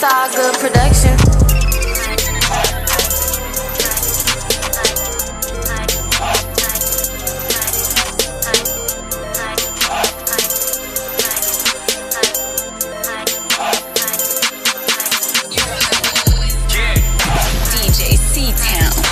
It's all good production. DJ C-Town.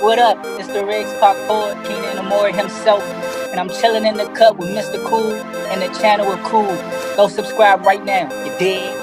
What up? It's the Riggs Park poet, Keenan Amore himself, and I'm chilling in the cut with Mr. Cool and the channel of Cool. Go subscribe right now, you dig?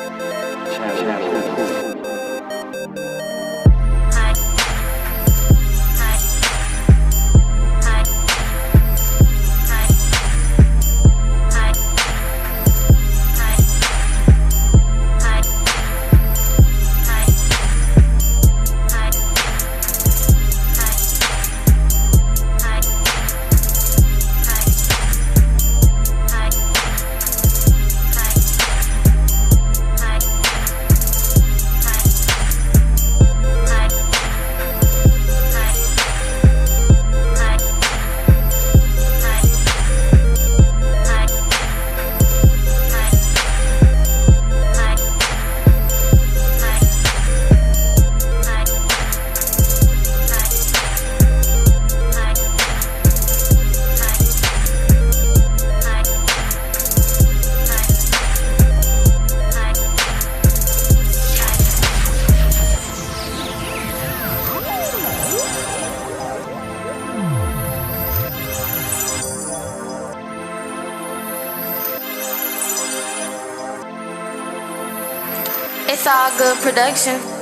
It's all good production.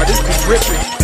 This be ripping.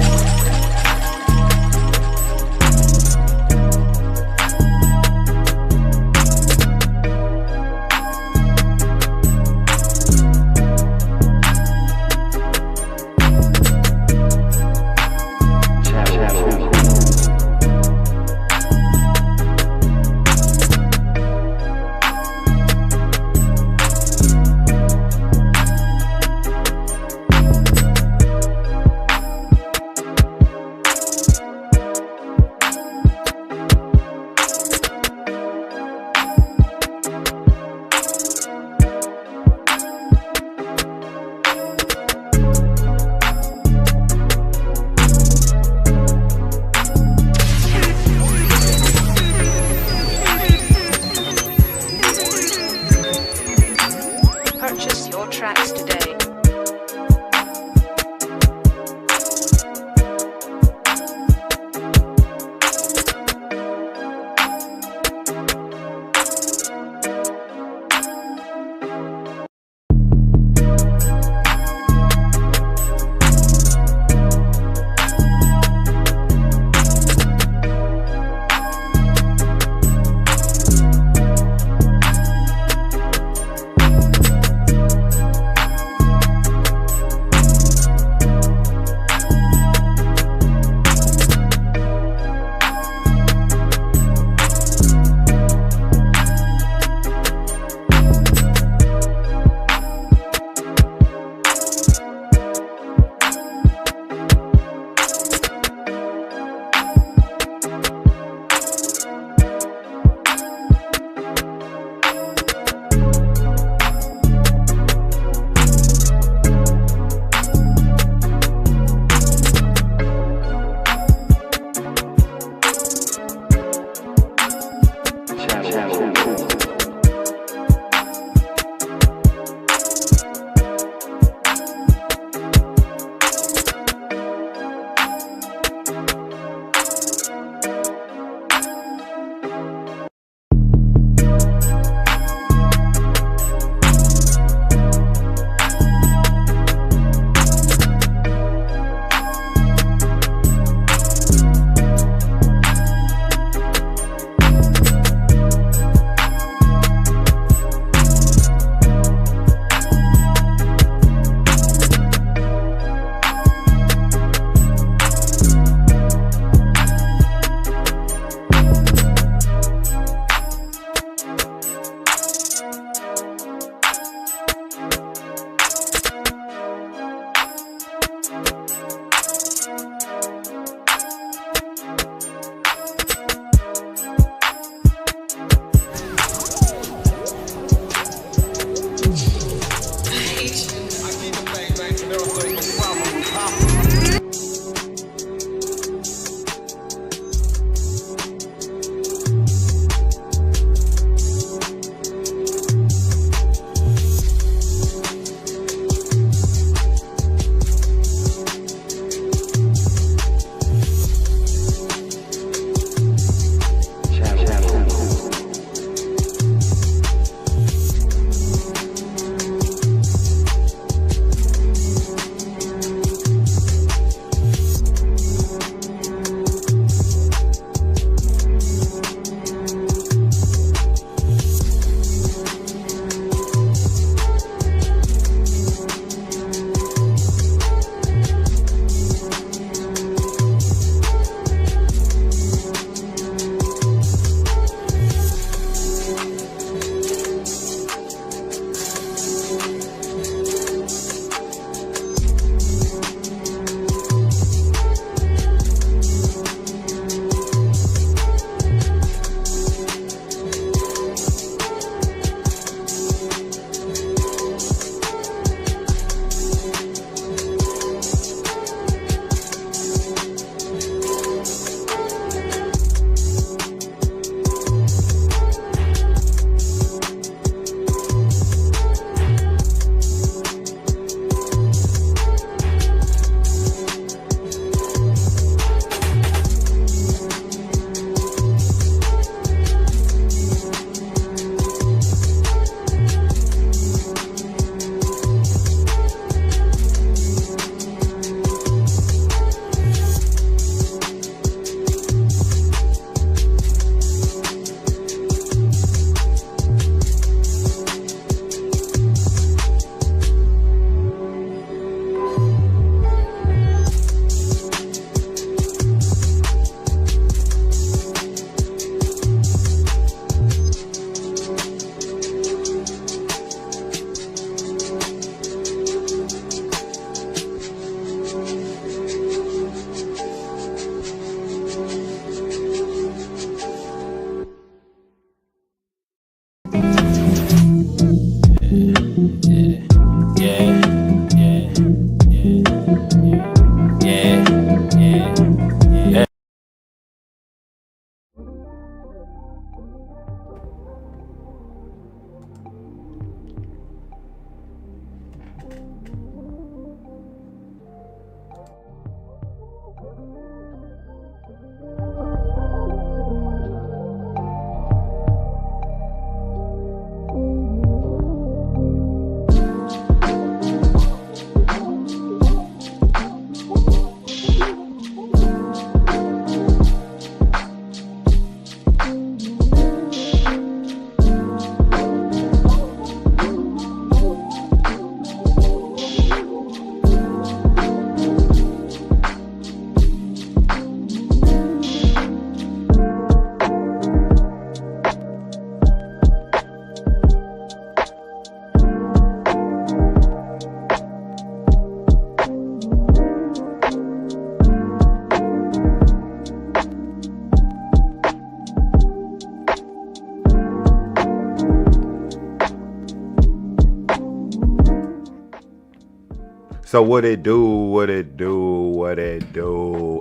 So what it do,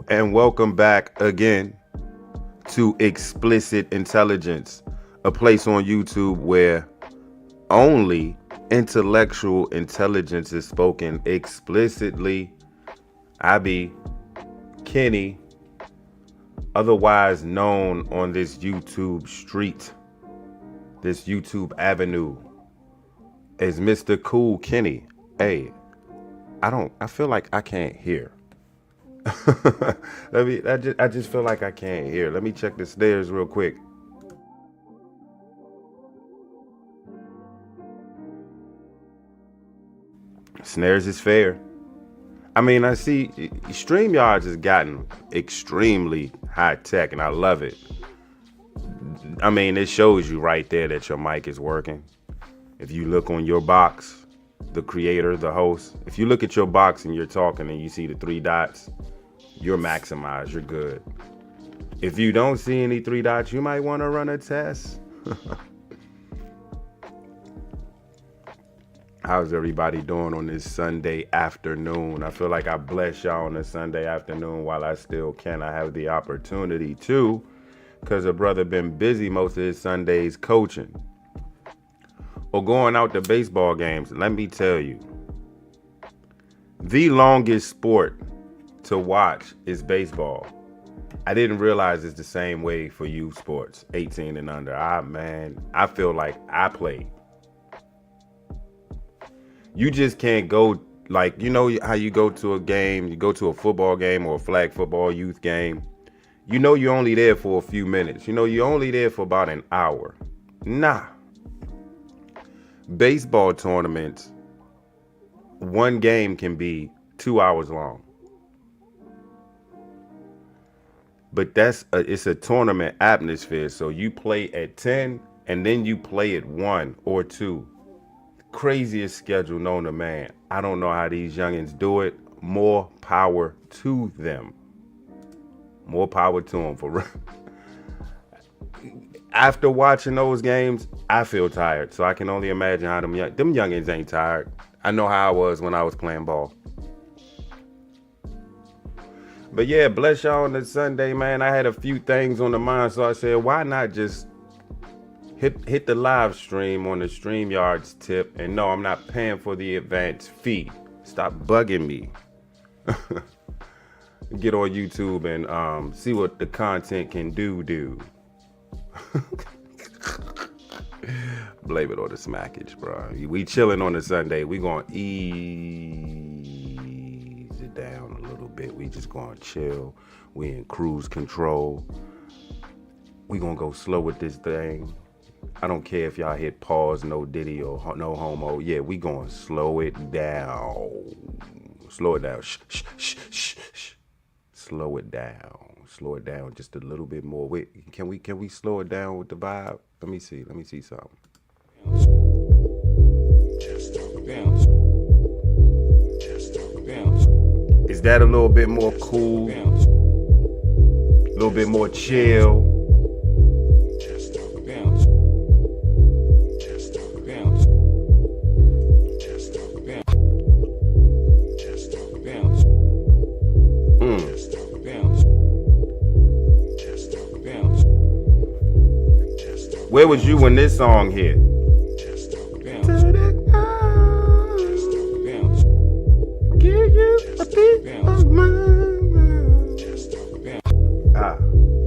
and welcome back again to Explicit Intelligence, a place on YouTube where only intellectual intelligence is spoken explicitly. I be Kenny, otherwise known on this YouTube street, this YouTube avenue, as Mr. Cool Kenny. Hey, I feel like I can't hear. I just feel like I can't hear. Let me check the stairs real quick. Snares is fair. I mean, I see StreamYard has gotten extremely high tech, and I love it. I mean, it shows you right there that your mic is working. If you look on your box, the creator, the host, if you look at your box and you're talking and you see the 3 dots, you're maximized, you're good. If you don't see any 3 dots, you might want to run a test. How's everybody doing on this Sunday afternoon? I feel like I bless y'all on a Sunday afternoon while I still can. I have the opportunity to, because a brother been busy most of his Sundays coaching or going out to baseball games. Let me tell you, the longest sport to watch is baseball. I didn't realize it's the same way for youth sports, 18 and under. I feel like I played. You just can't go, like, you know how you go to a game, you go to a football game or a flag football youth game. You know you're only there for a few minutes. You know you're only there for about an hour. Nah. Baseball tournaments, one game can be 2 hours long. But it's a tournament atmosphere. So you play at 10 and then you play at 1 or 2. Craziest schedule known to man. I don't know how these youngins do it. More power to them. More power to them, for real. After watching those games, I feel tired. So I can only imagine how them youngins ain't tired. I know how I was when I was playing ball. But yeah, bless y'all on the Sunday, man. I had a few things on the mind, so I said, why not just hit the live stream on the StreamYard's tip. And no, I'm not paying for the advance fee. Stop bugging me. Get on YouTube and see what the content can do. Blame it on the smackage, bro. We chilling on the Sunday. We gonna ease it down a little bit. We just gonna chill. We in cruise control. We gonna go slow with this thing. I don't care if y'all hit pause, no diddy or no homo. Yeah, we gonna slow it down. Slow it down. Shh. Slow it down. Slow it down just a little bit more. Wait, can we slow it down with the vibe? Let me see something. Is that a little bit more cool? A little bit more chill? Where was you when this song hit?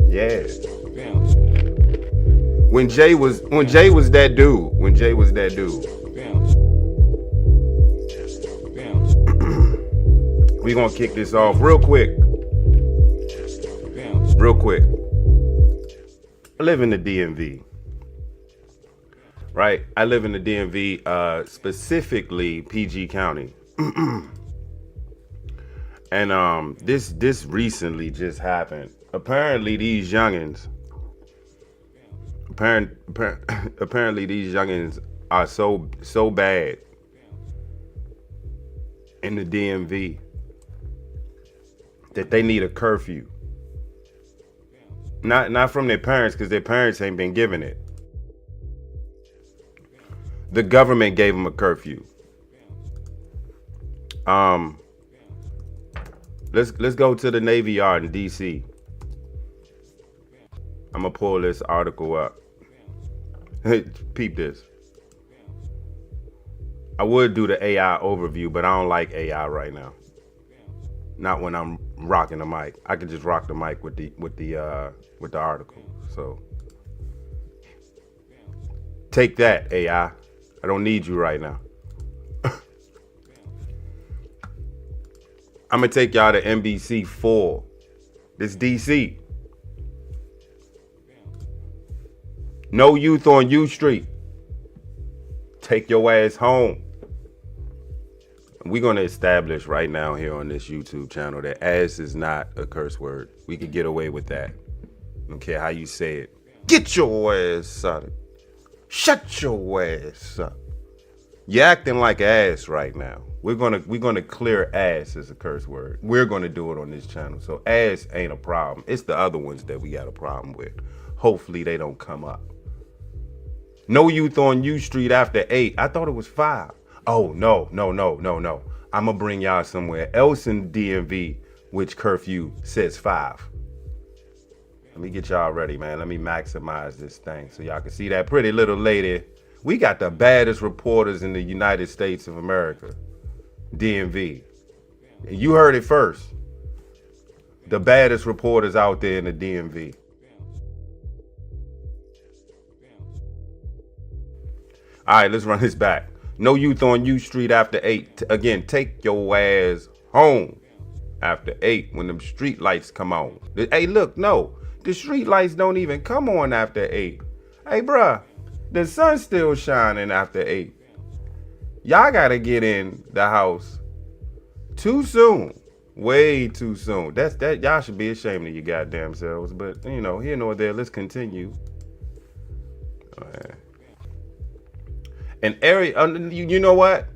Yeah. When Jay was that dude. We gonna kick this off real quick. I live in the DMV. Right? I live in the DMV, specifically PG County. And this recently just happened. Apparently these youngins are so bad in the DMV that they need a curfew. Not from their parents, because their parents ain't been given it. The government gave them a curfew. Um, let's go to the Navy Yard in D.C. I'm gonna pull this article up. Peep this. I would do the AI overview, but I don't like AI right now. Not when I'm rocking the mic. I can just rock the mic with the article. So take that, AI. I don't need you right now. I'm gonna take y'all to NBC 4. This DC. No youth on U Street. Take your ass home. We're going to establish right now here on this YouTube channel that ass is not a curse word. We could get away with that. I don't care how you say it. Get your ass up. Shut your ass up. You're acting like ass right now. We're gonna clear ass as a curse word. We're gonna do it on this channel. So ass ain't a problem. It's the other ones that we got a problem with. Hopefully they don't come up. No youth on U Street after 8. I thought it was 5. Oh, no. I'm going to bring y'all somewhere else in DMV, which curfew says 5. Let me get y'all ready, man. Let me maximize this thing so y'all can see that pretty little lady. We got the baddest reporters in the United States of America, DMV. You heard it first. The baddest reporters out there in the DMV. All right, let's run this back. No youth on U Street after 8. Again, take your ass home after 8 when them street lights come on. Hey, look, no. The street lights don't even come on after 8. Hey, bruh, the sun's still shining after 8. Y'all got to get in the house too soon. Way too soon. That y'all should be ashamed of your goddamn selves. But, you know, here nor there, let's continue. All right. An area, you know what?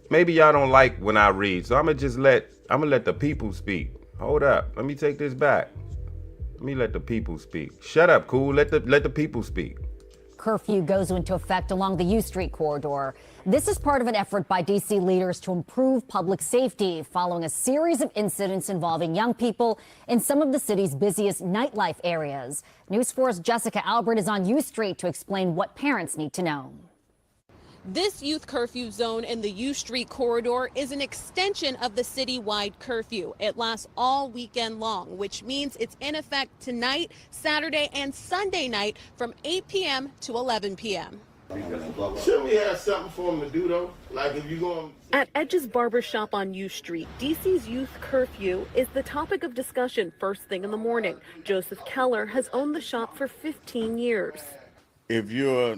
Maybe y'all don't like when I read, so I'm gonna let the people speak. Hold up, let me take this back. Let me let the people speak. Shut up, cool. Let the people speak. Curfew goes into effect along the U Street corridor. This is part of an effort by D.C. leaders to improve public safety following a series of incidents involving young people in some of the city's busiest nightlife areas. News 4's Jessica Albert is on U Street to explain what parents need to know. This youth curfew zone in the U Street corridor is an extension of the citywide curfew. It lasts all weekend long, which means it's in effect tonight, Saturday and Sunday night from 8 p.m. to 11 p.m. Shouldn't we have something for them to do, though? Like if you're going... At Edge's Barbershop on U Street, D.C.'s youth curfew is the topic of discussion first thing in the morning. Joseph Keller has owned the shop for 15 years. If you're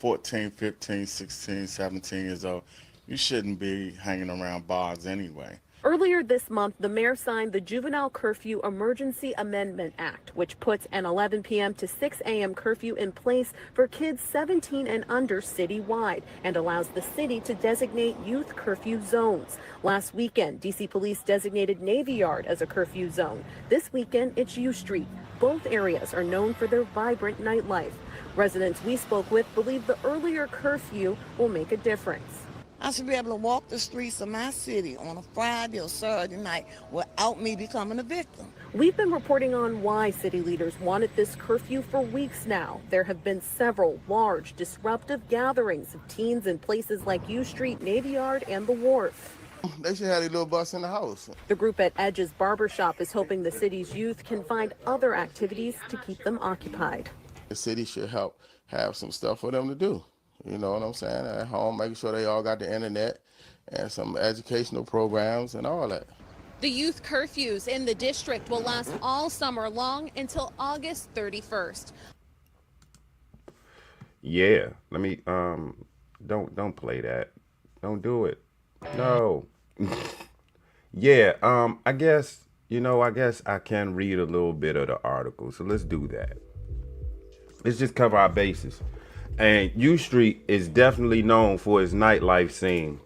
14, 15, 16, 17 years old, you shouldn't be hanging around bars anyway. Earlier this month, the mayor signed the Juvenile Curfew Emergency Amendment Act, which puts an 11 p.m. to 6 a.m. curfew in place for kids 17 and under citywide and allows the city to designate youth curfew zones. Last weekend, D.C. police designated Navy Yard as a curfew zone. This weekend, it's U Street. Both areas are known for their vibrant nightlife. Residents we spoke with believe the earlier curfew will make a difference. I should be able to walk the streets of my city on a Friday or Saturday night without me becoming a victim. We've been reporting on why city leaders wanted this curfew for weeks now. There have been several large, disruptive gatherings of teens in places like U Street, Navy Yard, and the Wharf. They should have a little bus in the house. The group at Edge's Barbershop is hoping the city's youth can find other activities to keep them occupied. The city should help have some stuff for them to do. You know what I'm saying? At home, making sure they all got the internet and some educational programs and all that. The youth curfews in the district will last all summer long until August 31st. Yeah, let me don't play that. Don't do it. No. Yeah, I guess I can read a little bit of the article. So let's do that. Let's just cover our bases. And U Street is definitely known for its nightlife scene,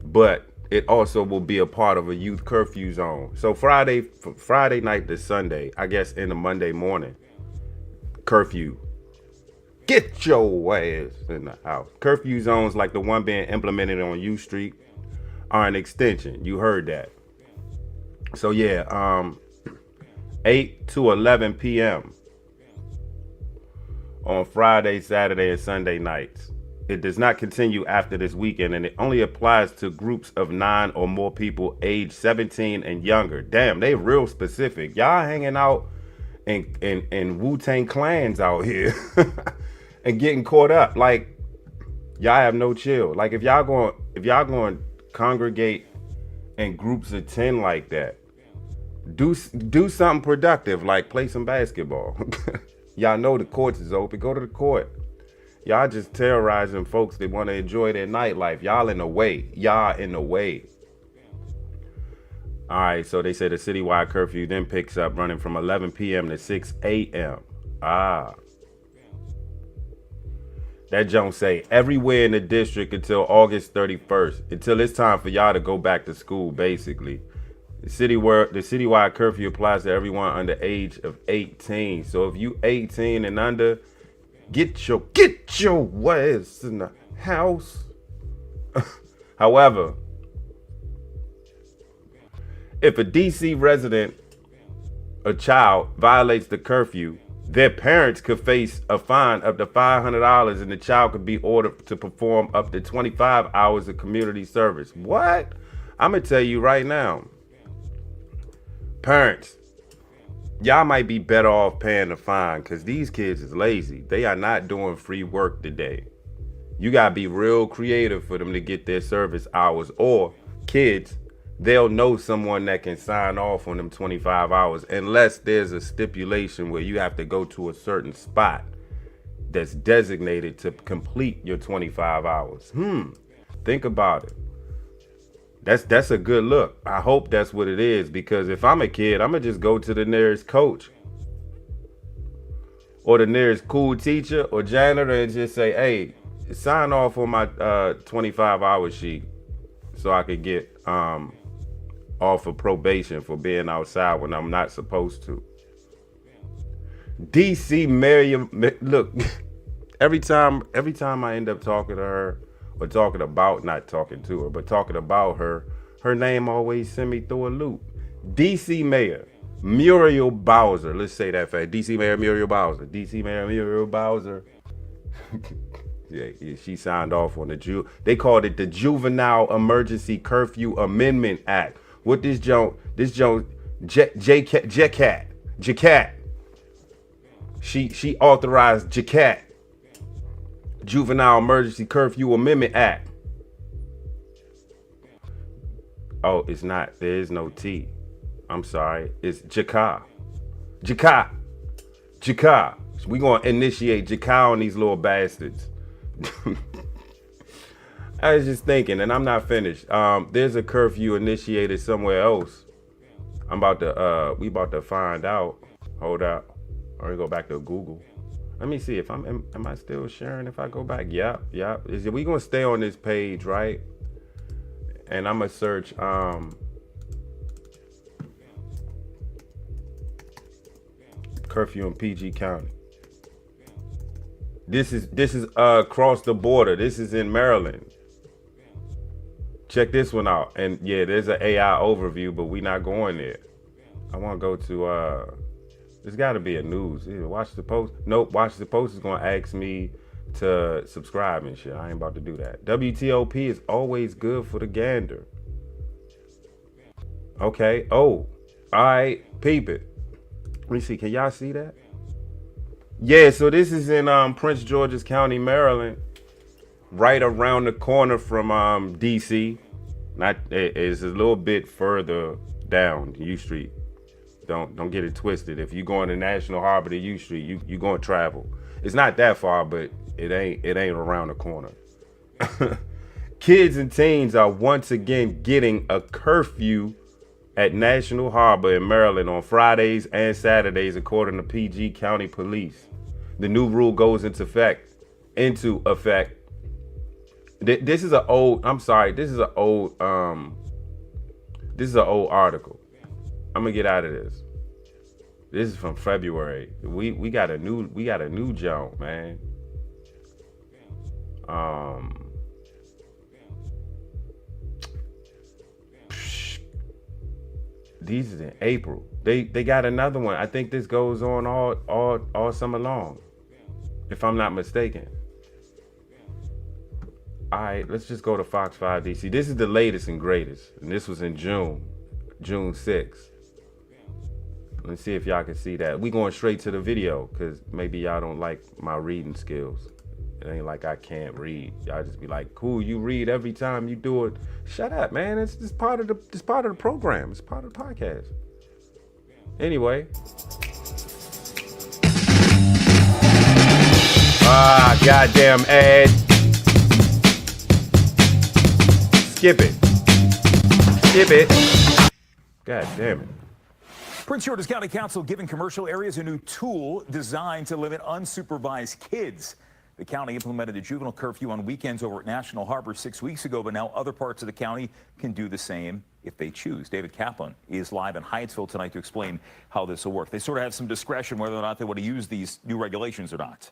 but it also will be a part of a youth curfew zone. So Friday night to Sunday, I guess in the Monday morning, curfew. Get your ass in the house. Curfew zones like the one being implemented on U Street or an extension. You heard that. So yeah, 8 to 11 p.m. on Friday, Saturday, and Sunday nights. It does not continue after this weekend, and it only applies to groups of 9 or more people aged 17 and younger. Damn, they real specific. Y'all hanging out in Wu-Tang clans out here and getting caught up. Like, y'all have no chill. Like, if y'all going to congregate in groups of 10 like that, do something productive, like play some basketball. Y'all know the courts is open. Go to the court. Y'all just terrorizing folks that want to enjoy their nightlife. Y'all in the way. All right, so they said the citywide curfew then picks up running from 11 p.m. to 6 a.m. That don't say everywhere in the district until August 31st, until it's time for y'all to go back to school, basically. The citywide curfew applies to everyone under age of 18. So if you 18 and under, get your ass in the house. However, if a DC resident or child violates the curfew, their parents could face a fine up to $500, and the child could be ordered to perform up to 25 hours of community service. What? I'm going to tell you right now. Parents, y'all might be better off paying the fine, because these kids is lazy. They are not doing free work today. You got to be real creative for them to get their service hours. Or kids, they'll know someone that can sign off on them 25 hours, unless there's a stipulation where you have to go to a certain spot that's designated to complete your 25 hours. Think about it. That's a good look. I hope that's what it is, because if I'm a kid, I'm going to just go to the nearest coach or the nearest cool teacher or janitor and just say, hey, sign off on my 25-hour sheet so I could get off of probation for being outside when I'm not supposed to. DC Mayor, look, every time I end up talking to her, or talking about, not talking to her, but talking about her name always send me through a loop. DC Mayor Muriel Bowser. Let's say that fast. DC Mayor Muriel Bowser. DC Mayor Muriel Bowser. Yeah, she signed off on they called it the Juvenile Emergency Curfew Amendment Act. What this Joan, JCAT. She authorized JCAT, Juvenile Emergency Curfew Amendment Act. Oh, it's not. There is no T. I'm sorry. It's JCAT. We gonna initiate JCAT on these little bastards. I was just thinking, and I'm not finished. There's a curfew initiated somewhere else. We about to find out. Hold up. Or we go back to Google. Let me see if am I still sharing if I go back? Yep. We gonna stay on this page, right? And I'm gonna search curfew in PG County. This is across the border. This is in Maryland. Check this one out. And yeah, there's an AI overview, but we not going there. I want to go to there's got to be a news. Either Watch the Post. Nope, Watch the Post is gonna ask me to subscribe and shit. I ain't about to do that. WTOP is always good for the gander. Okay. Oh, all right. Peep it. Let me see. Can y'all see that? Yeah. So this is in Prince George's County, Maryland, right around the corner from DC. It's a little bit further down U Street. Don't get it twisted. If you going to National Harbor to U Street, you going to travel. It's not that far, but it ain't around the corner. Kids and teens are once again getting a curfew at National Harbor in Maryland on Fridays and Saturdays, according to PG County Police. The new rule goes into effect. This is an old article. I'm gonna get out of this. This is from February. We got a new jump, man. These is in April. They got another one. I think this goes on all summer long, if I'm not mistaken. All right, let's just go to Fox 5 DC. This is the latest and greatest, and this was in June 6th. Let's see if y'all can see that. We going straight to the video, because maybe y'all don't like my reading skills. It ain't like I can't read. Y'all just be like, cool, you read every time you do it. Shut up, man. It's part of the program. It's part of the podcast. Anyway. Goddamn ad. Skip it. God damn it. Prince George's County Council giving commercial areas a new tool designed to limit unsupervised kids. The county implemented a juvenile curfew on weekends over at National Harbor 6 weeks ago, but now other parts of the county can do the same if they choose. David Kaplan is live in Hyattsville tonight to explain how this will work. They sort of have some discretion whether or not they want to use these new regulations or not.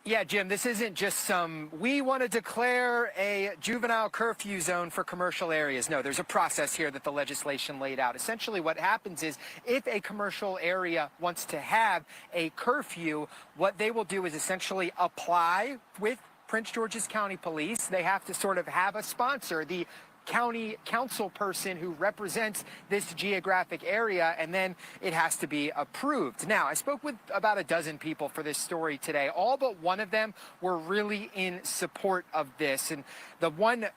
Yeah, Jim, this isn't just we want to declare a juvenile curfew zone for commercial areas. No, there's a process here that the legislation laid out. Essentially what happens is if a commercial area wants to have a curfew, what they will do is essentially apply with Prince George's County Police. They have to sort of have a sponsor, the county council person who represents this geographic area, and then it has to be approved. Now, I spoke with about a dozen people for this story today. All but one of them were really in support of this. And the one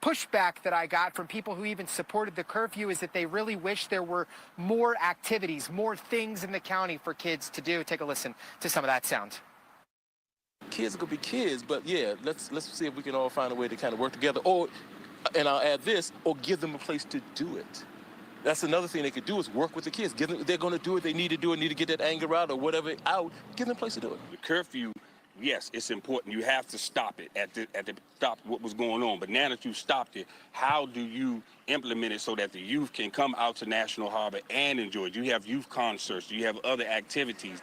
pushback that I got from people who even supported the curfew is that they really wish there were more activities, more things in the county for kids to do. Take a listen to some of that sound. Kids are gonna be kids, but yeah, let's see if we can all find a way to kind of work together. And I'll add this, or give them a place to do it. That's another thing they could do is work with the kids. They're going to do it. They need to do it. Need to get that anger out or whatever out. Give them a place to do it. The curfew, yes, it's important. You have to stop it stop what was going on. But now that you've stopped it, how do you implement it so that the youth can come out to National Harbor and enjoy it? You have youth concerts. You have other activities.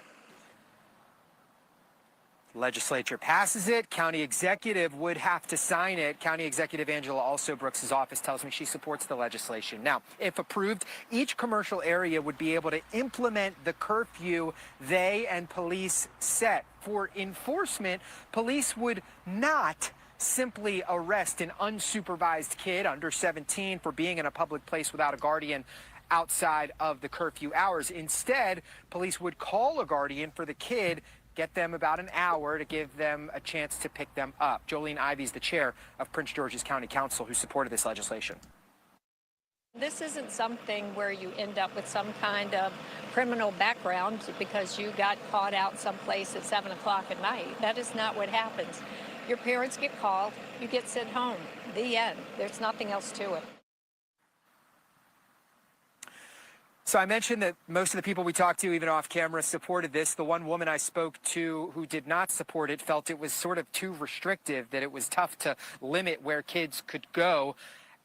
Legislature passes it. County executive would have to sign it. County Executive Angela Also Brooks' office tells me she supports the legislation. Now, if approved, each commercial area would be able to implement the curfew they and police set. For enforcement, police would not simply arrest an unsupervised kid under 17 for being in a public place without a guardian outside of the curfew hours. Instead, police would call a guardian for the kid, get them about an hour to give them a chance to pick them up. Jolene Ivey is the chair of Prince George's County Council who supported this legislation. This isn't something where you end up with some kind of criminal background because you got caught out someplace at 7 o'clock at night. That is not what happens. Your parents get called, you get sent home. The end. There's nothing else to it. So I mentioned that most of the people we talked to, even off camera, supported this. The one woman I spoke to who did not support it felt it was sort of too restrictive, that it was tough to limit where kids could go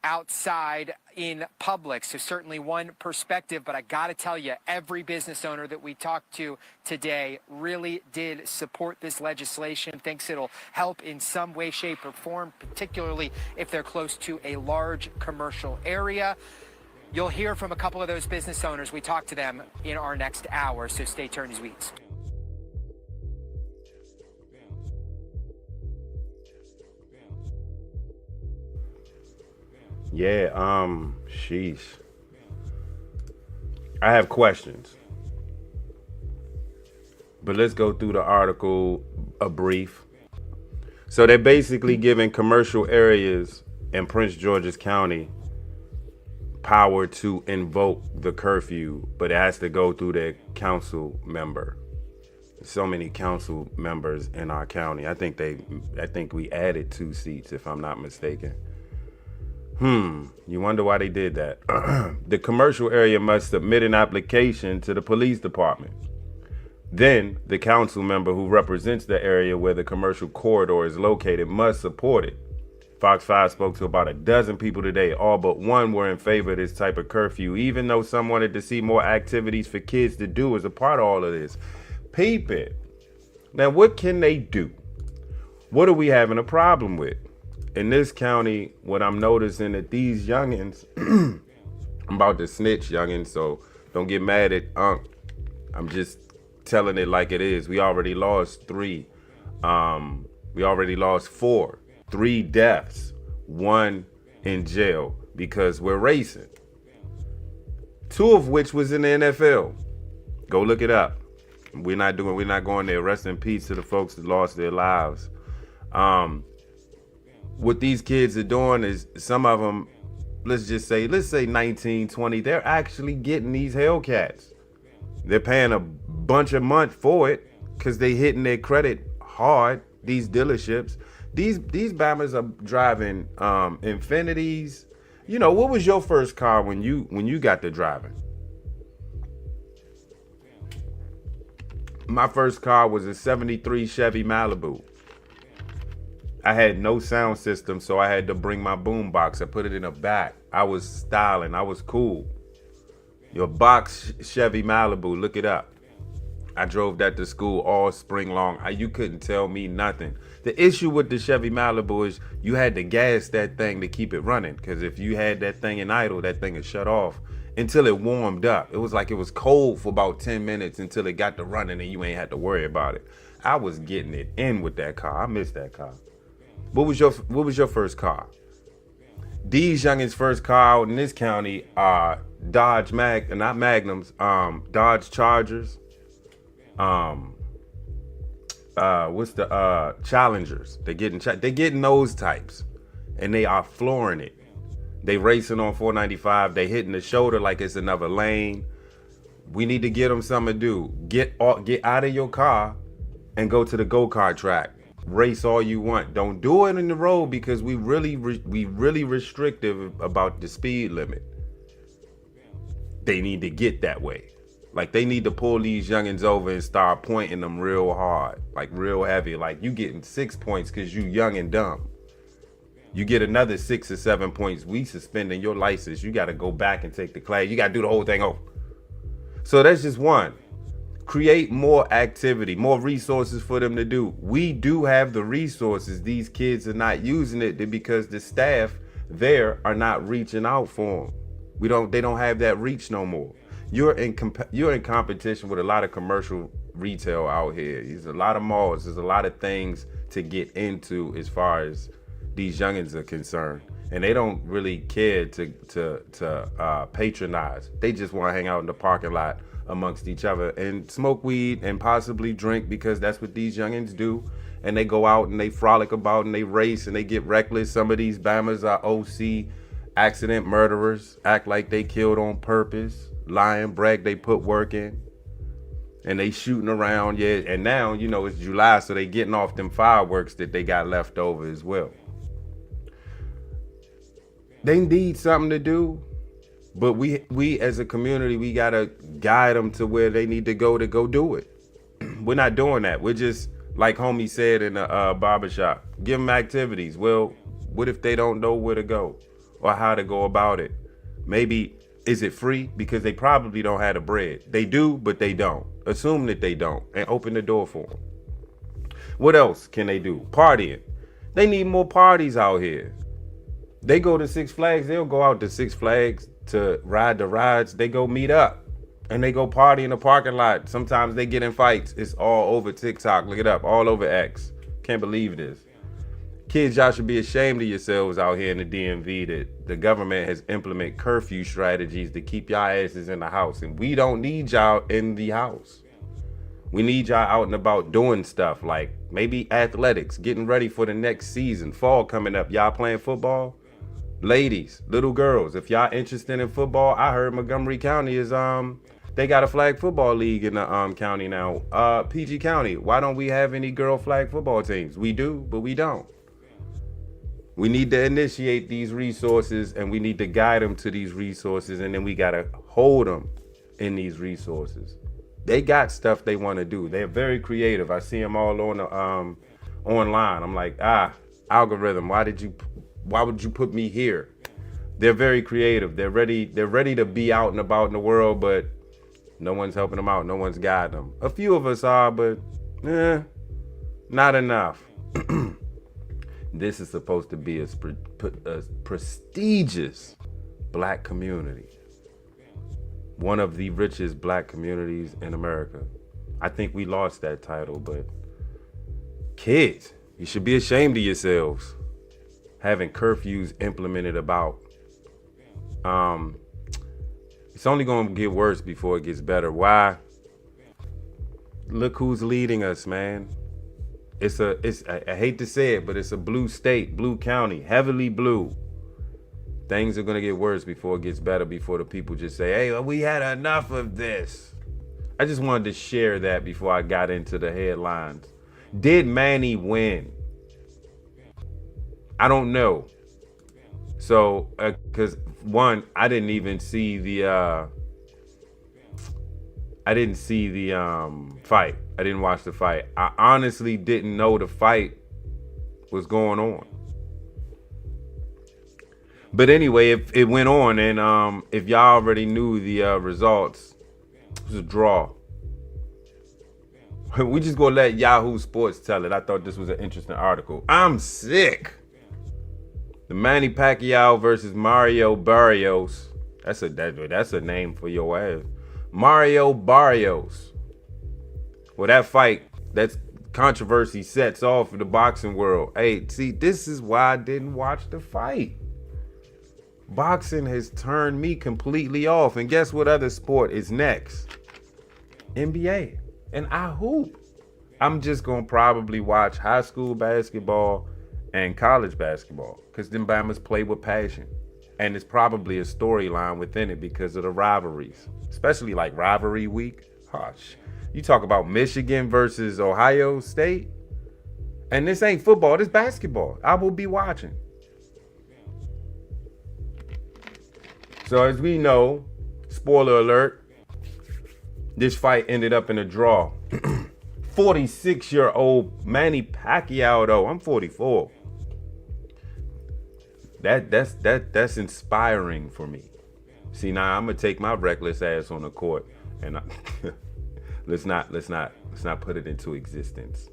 outside in public. So certainly one perspective, but I got to tell you, every business owner that we talked to today really did support this legislation, thinks it'll help in some way, shape, or form, particularly if they're close to a large commercial area. You'll hear from a couple of those business owners. We talked to them in our next hour, so stay tuned as we eat. Yeah, sheesh. I have questions. But let's go through the article, a brief. So they're basically giving commercial areas in Prince George's County power to invoke the curfew, but it has to go through their council member. So many council members in our county. I think we added 2 seats, if I'm not mistaken. You wonder why they did that. The commercial area must submit an application to the police department. Then the council member who represents the area where the commercial corridor is located must support it. Fox 5 spoke to about a dozen people today. All but one were in favor of this type of curfew, even though some wanted to see more activities for kids to do as a part of all of this. Peep it. Now, what can they do? What are we having a problem with? In this county, what I'm noticing that these youngins I'm about to snitch, youngin, so don't get mad at Unc. I'm just telling it like it is. We already lost 3. We already lost 4. 3 deaths, 1 in jail because we're racing. 2 of which was in the NFL. Go look it up. We're not going there. Rest in peace to the folks that lost their lives. What these kids are doing is, some of them, let's say 19, 20, they're actually getting these Hellcats. They're paying a bunch a month for it because they hitting their credit hard, these dealerships. These Bammers are driving Infinities. You know, what was your first car when you got to driving? My first car was a 73 Chevy Malibu. I had no sound system, so I had to bring my boom box. I put it in the back. I was styling. I was cool. Your box Chevy Malibu, look it up. I drove that to school all spring long. You couldn't tell me nothing. The issue with the Chevy Malibu is you had to gas that thing to keep it running, because if you had that thing in idle, that thing would shut off until it warmed up. It was like it was cold for about 10 minutes until it got to running and you ain't had to worry about it. I was getting it in with that car. I missed that car. What was your first car? These youngins' first car out in this county are Dodge not Magnums, Dodge Chargers. What's the Challengers? They're getting those types, and they are flooring it. They racing on 495. They hitting the shoulder like it's another lane. We need to get them something to do. Get out of your car and go to the go-kart track. Race all you want. Don't do it in the road, because we really restrictive about the speed limit. They need to get that way. Like, they need to pull these youngins over and start pointing them real hard, like real heavy. Like, you getting 6 points because you young and dumb. You get another 6 or 7 points, we suspending your license. You got to go back and take the class. You got to do the whole thing over. So that's just one. Create more activity, more resources for them to do. We do have the resources. These kids are not using it because the staff there are not reaching out for them. They don't have that reach no more. You're in competition with a lot of commercial retail out here. There's a lot of malls. There's a lot of things to get into as far as these youngins are concerned, and they don't really care to patronize. They just want to hang out in the parking lot amongst each other and smoke weed and possibly drink, because that's what these youngins do. And they go out and they frolic about and they race and they get reckless. Some of these Bammers are OC accident murderers, act like they killed on purpose, lying, brag they put work in, and they shooting around. Yeah, and now, you know, it's July, so they getting off them fireworks that they got left over as well. They need something to do, but we as a community, we gotta guide them to where they need to go do it. We're not doing that. We're just, like homie said in the barbershop, give them activities. Well, what if they don't know where to go or how to go about it? Maybe, is it free? Because they probably don't have the bread. They do, but they don't. Assume that they don't and open the door for them. What else can they do? Partying. They need more parties out here. They go to Six Flags. They'll go out to Six Flags to ride the rides. They go meet up and they go party in the parking lot. Sometimes they get in fights. It's all over TikTok. Look it up. All over X. Can't believe this. Kids, y'all should be ashamed of yourselves out here in the DMV that the government has implemented curfew strategies to keep y'all asses in the house. And we don't need y'all in the house. We need y'all out and about doing stuff like maybe athletics, getting ready for the next season. Fall coming up. Y'all playing football? Ladies, little girls, if y'all interested in football, I heard Montgomery County is they got a flag football league in the county now. PG County, why don't we have any girl flag football teams? We do, but we don't. We need to initiate these resources, and we need to guide them to these resources, and then we gotta hold them in these resources. They got stuff they want to do. They're very creative. I see them all on the online. I'm like, algorithm, why would you put me here? They're very creative. They're ready to be out and about in the world, but no one's helping them out. No one's guiding them. A few of us are, but not enough. This is supposed to be a prestigious black community. one of the richest black communities in America. I think we lost that title, but kids, you should be ashamed of yourselves having curfews implemented about. It's only going to get worse before it gets better. Why? Look who's leading us, man. I hate to say it, but it's a blue state, blue county, heavily blue. Things are going to get worse before it gets better, before the people just say, hey, we had enough of this. I just wanted to share that before I got into the headlines. Did Manny win? I don't know. So, because one, I didn't even see the fight. I didn't watch the fight. I honestly didn't know the fight was going on. But anyway, it went on, and if y'all already knew the results, it was a draw. We just gonna let Yahoo Sports tell it. I thought this was an interesting article. I'm sick. The Manny Pacquiao versus Mario Barrios. That's a name for your ass. Mario Barrios. Well, that fight, that's controversy sets off in the boxing world. Hey, see, this is why I didn't watch the fight. Boxing has turned me completely off. And guess what other sport is next? NBA. And I hoop. I'm just going to probably watch high school basketball and college basketball because them Bamas play with passion. And it's probably a storyline within it because of the rivalries, especially like rivalry week. Hush. You talk about Michigan versus Ohio State. And this ain't football, this basketball. I will be watching. So as we know, spoiler alert, this fight ended up in a draw. 46-year-old Manny Pacquiao, though. I'm 44. That's inspiring for me. See, now I'm gonna take my reckless ass on the court, and let's not put it into existence.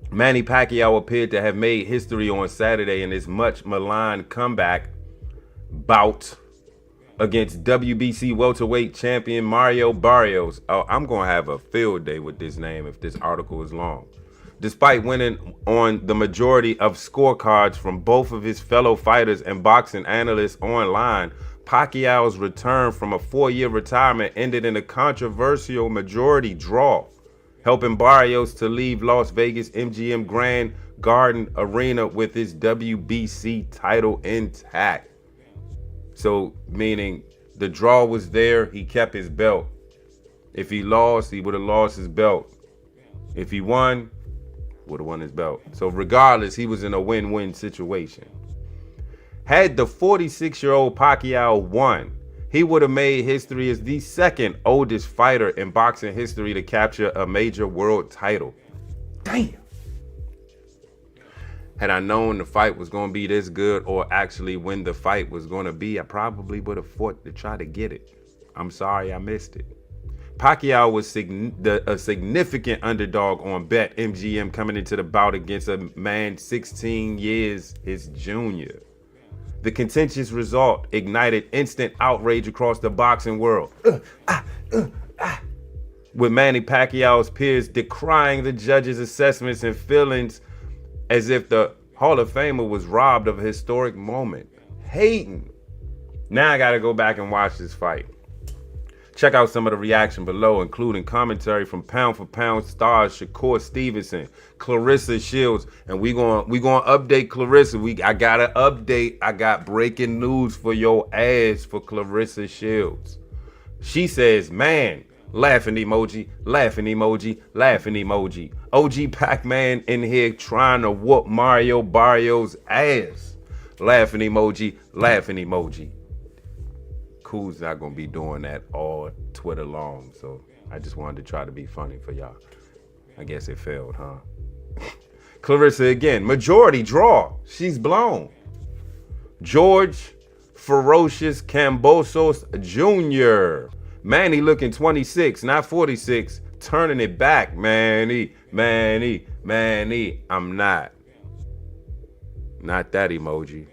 Manny Pacquiao appeared to have made history on Saturday in his much maligned comeback bout against WBC welterweight champion Mario Barrios. Oh, I'm going to have a field day with this name if this article is long. Despite winning on the majority of scorecards from both of his fellow fighters and boxing analysts online, Pacquiao's return from a 4-year retirement ended in a controversial majority draw, helping Barrios to leave Las Vegas MGM Grand Garden Arena with his WBC title intact. So, meaning the draw was there, he kept his belt. If he lost, he would have lost his belt. If he won, would have won his belt. So regardless, he was in a win-win situation. Had the 46-year-old Pacquiao won, he would have made history as the second oldest fighter in boxing history to capture a major world title. Damn. Had I known the fight was going to be this good, or actually when the fight was going to be, I probably would have fought to try to get it. I'm sorry I missed it. Pacquiao was a significant underdog on BetMGM coming into the bout against a man 16 years his junior. The contentious result ignited instant outrage across the boxing world. With Manny Pacquiao's peers decrying the judges' assessments and feelings as if the Hall of Famer was robbed of a historic moment. Hating. Now I gotta go back and watch this fight. Check out some of the reaction below, including commentary from Pound for Pound stars Shakur Stevenson, Clarissa Shields, and we gonna update Clarissa. I gotta update. I got breaking news for your ass for Clarissa Shields. She says, man, laughing emoji, laughing emoji, laughing emoji. OG Pac-Man in here trying to whoop Mario Barrios' ass. Laughing emoji, laughing emoji. Cool's not gonna be doing that all Twitter long, so I just wanted to try to be funny for y'all. I guess it failed, huh? Clarissa again, majority draw. She's blown. George Ferocious Cambosos Jr. Manny looking 26, not 46. Turning it back, Manny. I'm not. Not that emoji.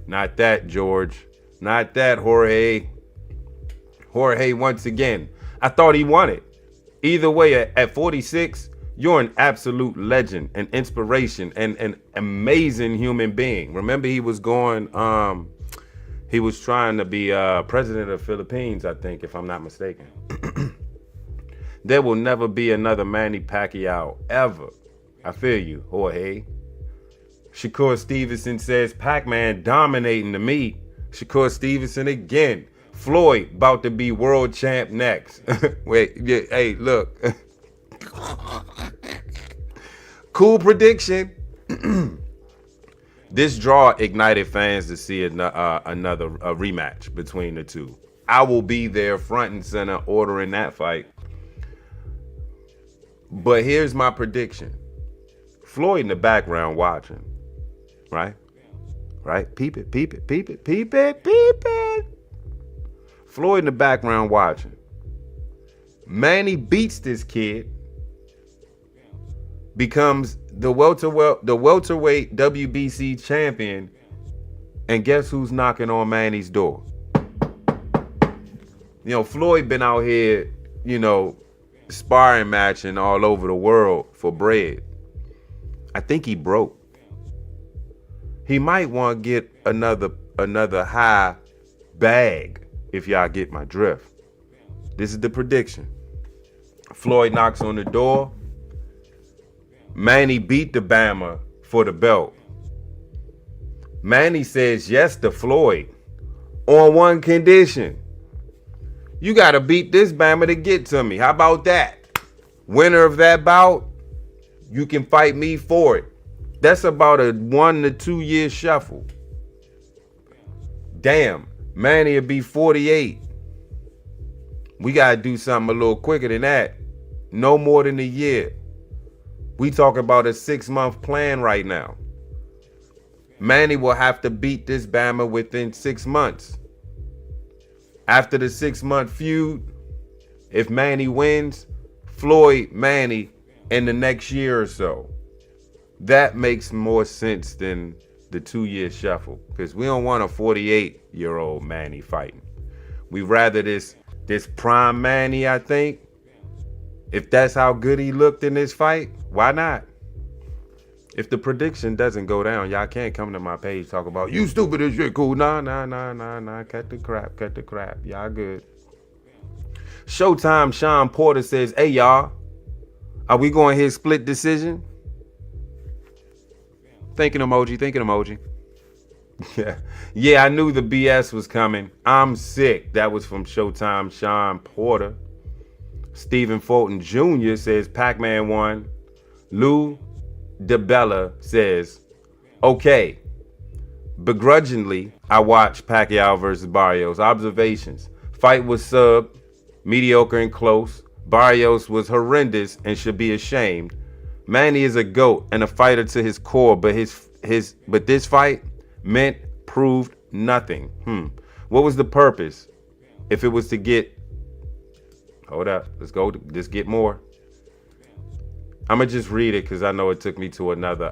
Not that, George. Not that, Jorge. Jorge, once again, I thought he won it. Either way, at 46, you're an absolute legend, an inspiration, and an amazing human being. Remember, he was trying to be president of the Philippines, I think, if I'm not mistaken. There will never be another Manny Pacquiao, ever. I feel you, Jorge. Shakur Stevenson says, Pac-Man dominating to me. Shakur Stevenson again. Floyd about to be world champ next. Wait, yeah, hey, look. Cool prediction. This draw ignited fans to see another rematch between the two. I will be there front and center ordering that fight. But here's my prediction. Floyd in the background watching. Right? Peep it, peep it, peep it, peep it, peep it. Floyd in the background watching. Manny beats this kid. Becomes the welterweight WBC champion. And guess who's knocking on Manny's door? You know, Floyd been out here, you know, sparring matching all over the world for bread. I think he broke. He might want to get another high bag, if y'all get my drift. This is the prediction. Floyd knocks on the door. Manny beat the Bama for the belt. Manny says yes to Floyd on one condition. You got to beat this Bama to get to me. How about that? Winner of that bout, you can fight me for it. That's about a 1 to 2 year shuffle. Damn, Manny will be 48. We got to do something a little quicker than that. No more than a year. We talk about a 6-month plan right now. Manny will have to beat this Bama within 6 months. After the 6-month feud, if Manny wins, Floyd Manny in the next year or so. That makes more sense than the 2-year shuffle, because we don't want a 48-year-old Manny fighting. We rather this prime Manny, I think. If that's how good he looked in this fight, why not? If the prediction doesn't go down, y'all can't come to my page talk about you stupid as shit. Cool. Nah. Cut the crap. Y'all good. Showtime Sean Porter says, hey y'all, are we going to hit split decision? Thinking emoji. Yeah, I knew the BS was coming. I'm sick. That was from Showtime Sean Porter. Stephen Fulton Jr. says Pac-Man won. Lou DeBella says, okay, begrudgingly, I watched Pacquiao versus Barrios. Observations. Fight was sub, mediocre and close. Barrios was horrendous and should be ashamed. Manny is a GOAT and a fighter to his core, but this fight proved nothing. What was the purpose? If it was to get, hold up, let's get more. I'm gonna just read it because I know it took me to another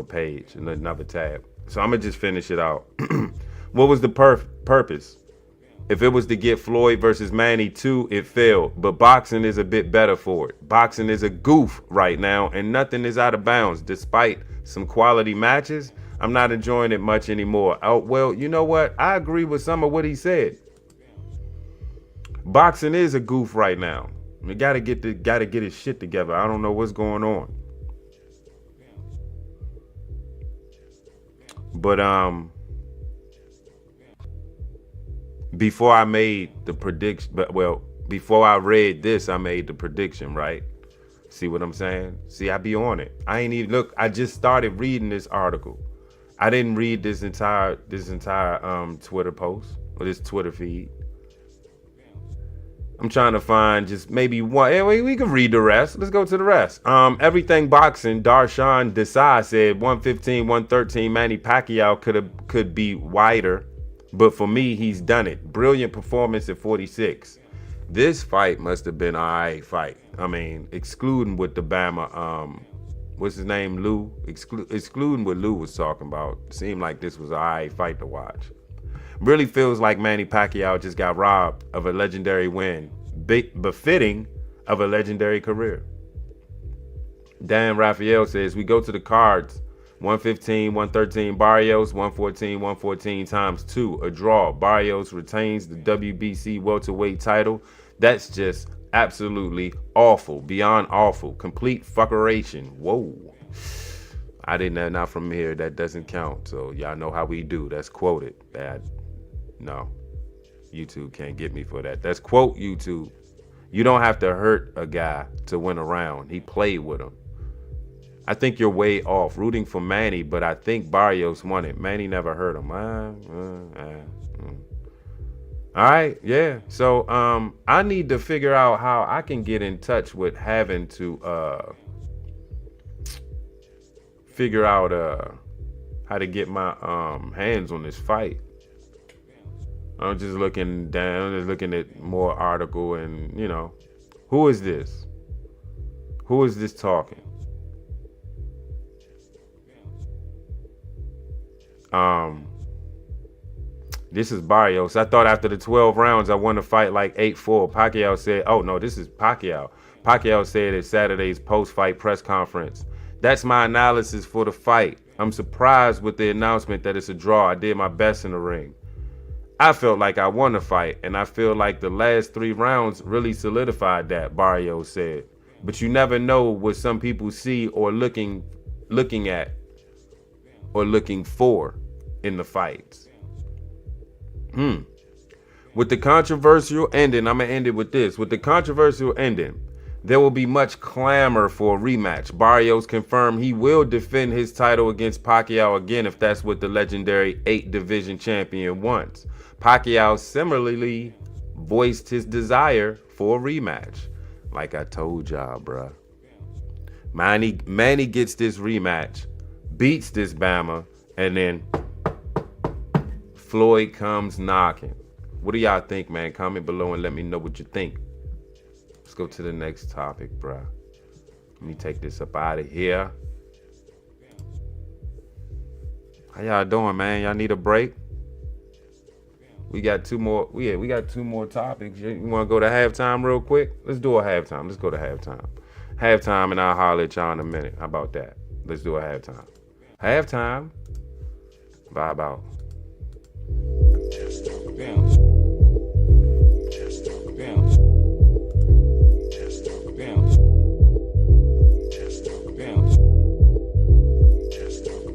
page and another tab. So I'm gonna just finish it out. What was the purpose? If it was to get Floyd versus Manny 2, it failed. But boxing is a bit better for it. Boxing is a goof right now, and nothing is out of bounds. Despite some quality matches, I'm not enjoying it much anymore. Oh, well, you know what? I agree with some of what he said. Boxing is a goof right now. We gotta get his shit together. I don't know what's going on. But before I made the prediction, before I read this, I made the prediction, right? See what I'm saying? See, I be on it. I ain't even look. I just started reading this article. I didn't read this entire Twitter post or this Twitter feed. I'm trying to find just maybe one. Anyway, we can read the rest. Let's go to the rest. Everything Boxing, Darshan Desai said 115, 113. Manny Pacquiao could be wider, but for me, he's done it. Brilliant performance at 46. This fight must have been an alright fight. I mean, excluding what the Bama, what's his name, Lou? Excluding what Lou was talking about. Seemed like this was an alright fight to watch. Really feels like Manny Pacquiao just got robbed of a legendary win, befitting of a legendary career. Dan Raphael says, we go to the cards. 115, 113, Barrios, 114, 114 times 2, a draw. Barrios retains the WBC welterweight title. That's just absolutely awful, beyond awful, complete fuckeration. Whoa. I didn't, not from here, that doesn't count. So y'all know how we do. That's quoted. No, YouTube can't get me for that. That's quote YouTube. You don't have to hurt a guy to win a round. He played with him. I think you're way off. Rooting for Manny, but I think Barrios won it. Manny never hurt him. All right, yeah. So I need to figure out how I can get in touch with having to figure out how to get my hands on this fight. I'm just looking down, just looking at more article, and you know, who is this? Who is this talking? This is Barrios. I thought after the 12 rounds I won the fight like 8-4. Pacquiao said, oh no, this is Pacquiao. Pacquiao said at Saturday's post-fight press conference, that's my analysis for the fight. I'm surprised with the announcement that it's a draw. I did my best in the ring. I felt like I won the fight, and I feel like the last 3 rounds really solidified that, Barrios said. But you never know what some people see or looking at or looking for in the fights. With the controversial ending, I'm going to end it with this. With the controversial ending, there will be much clamor for a rematch. Barrios confirmed he will defend his title against Pacquiao again if that's what the legendary 8-division champion wants. Pacquiao similarly voiced his desire for a rematch. Like I told y'all, bruh. Manny gets this rematch, beats this Bama, and then Floyd comes knocking. What do y'all think, man? Comment below and let me know what you think. Let's go to the next topic, bruh. Let me take this up out of here. How y'all doing, man? Y'all need a break? We got 2 more. Yeah, we got 2 more topics. You want to go to halftime real quick? Let's do a halftime. Let's go to halftime. Halftime, and I'll holler at y'all in a minute. How about that? Let's do a halftime. Halftime. Vibe out. Bounce. Bounce. Bounce. Bounce. Bounce.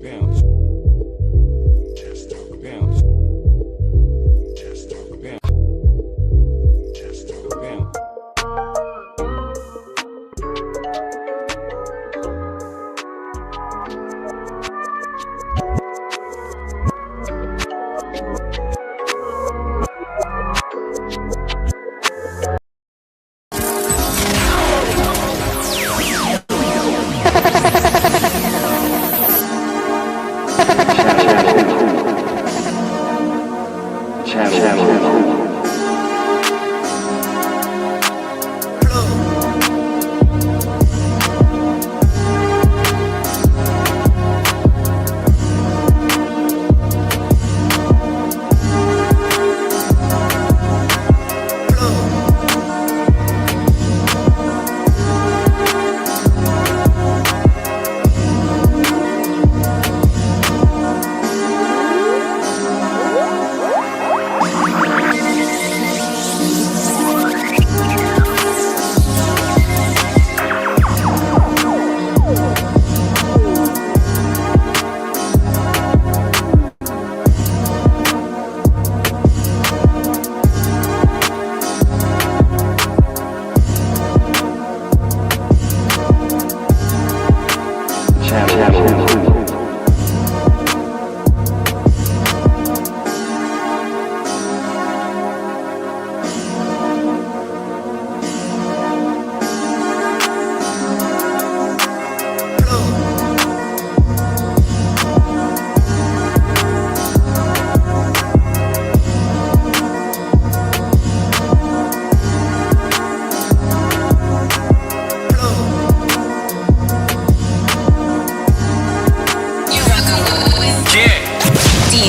Bounce.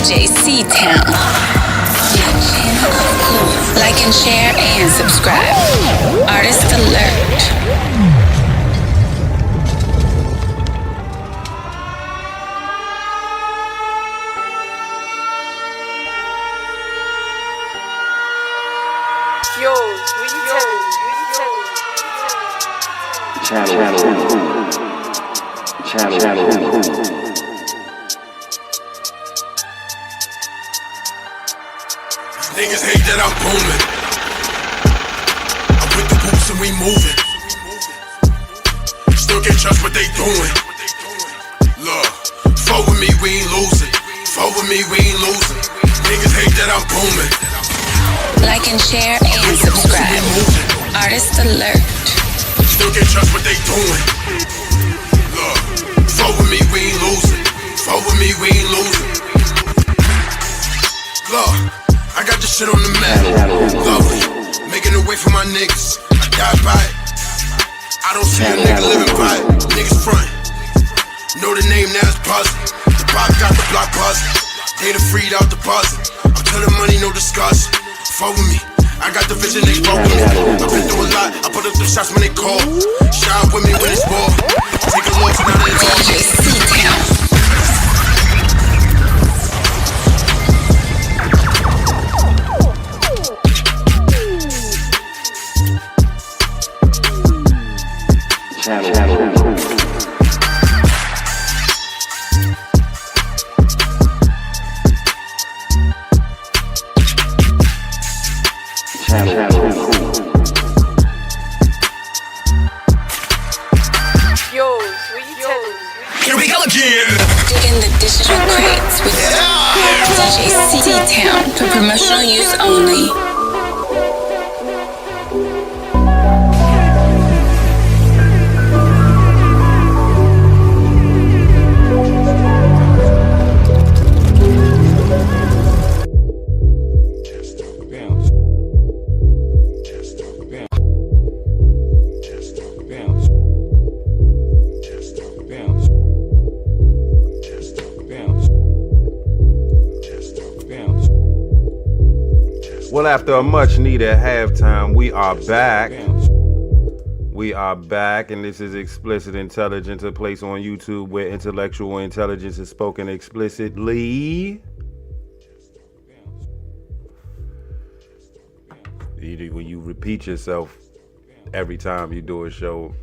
DJ C-Town. Like and share and subscribe. Artist alert. Niggas hate that I'm booming. I'm with the boots and we moving. Still can't trust what they doing. Look, fuck with me, we ain't losing. Fuck with me, we ain't losing. Niggas hate that I'm booming. Like and share and subscribe. Artist alert. Still can't trust what they doing. Look, fuck with me, we ain't losing. Fuck with me, we ain't losing. Look, I got this shit on the map. Love it. Making it way for my niggas. I die by it. I don't see a nigga living by it. Niggas front. Know the name, now it's buzzing. The pop got the block buzzing. Data freed out the buzzing. I'm telling money, no discussion. Fuck with me. I got the vision, they fuck with me. I've been through a lot. I put up them shots when they call. Shine with me when it's ball. Take a loss, now they all. DJ C-Town. Here we go again. Digging the digital crates with DJ C-Town for promotional use only. Well, after a much needed halftime, we are back. We are back, and this is Explicit Intelligence, a place on YouTube where intellectual intelligence is spoken explicitly. When you repeat yourself every time you do a show,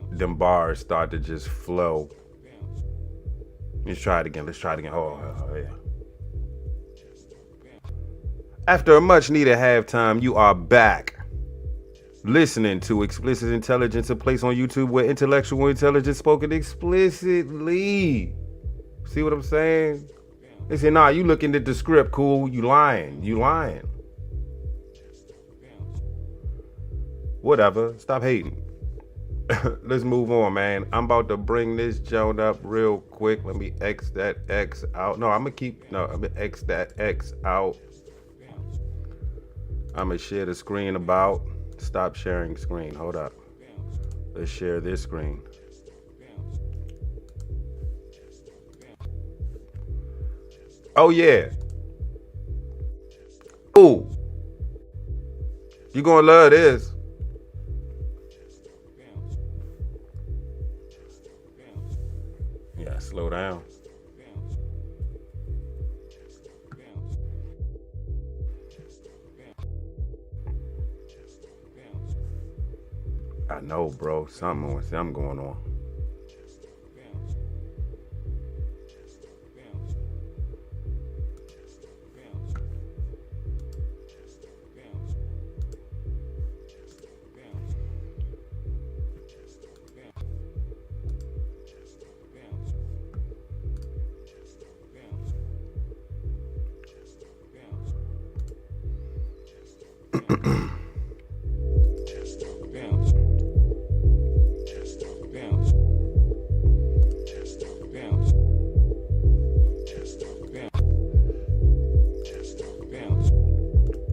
them bars start to just flow. Let's try it again. Oh, yeah. After a much needed halftime, you are back. Listening to Explicit Intelligence, a place on YouTube where intellectual intelligence spoken explicitly. See what I'm saying? They say, nah, you looking at the script, cool. You lying. Whatever. Stop hating. Let's move on, man. I'm about to bring this joint up real quick. Let me X that X out. I'm gonna X that X out. I'm gonna share the screen about. Stop sharing screen. Hold up. Let's share this screen. Oh yeah. Ooh. You gonna love this. Yeah, slow down. I know, bro. Something going on.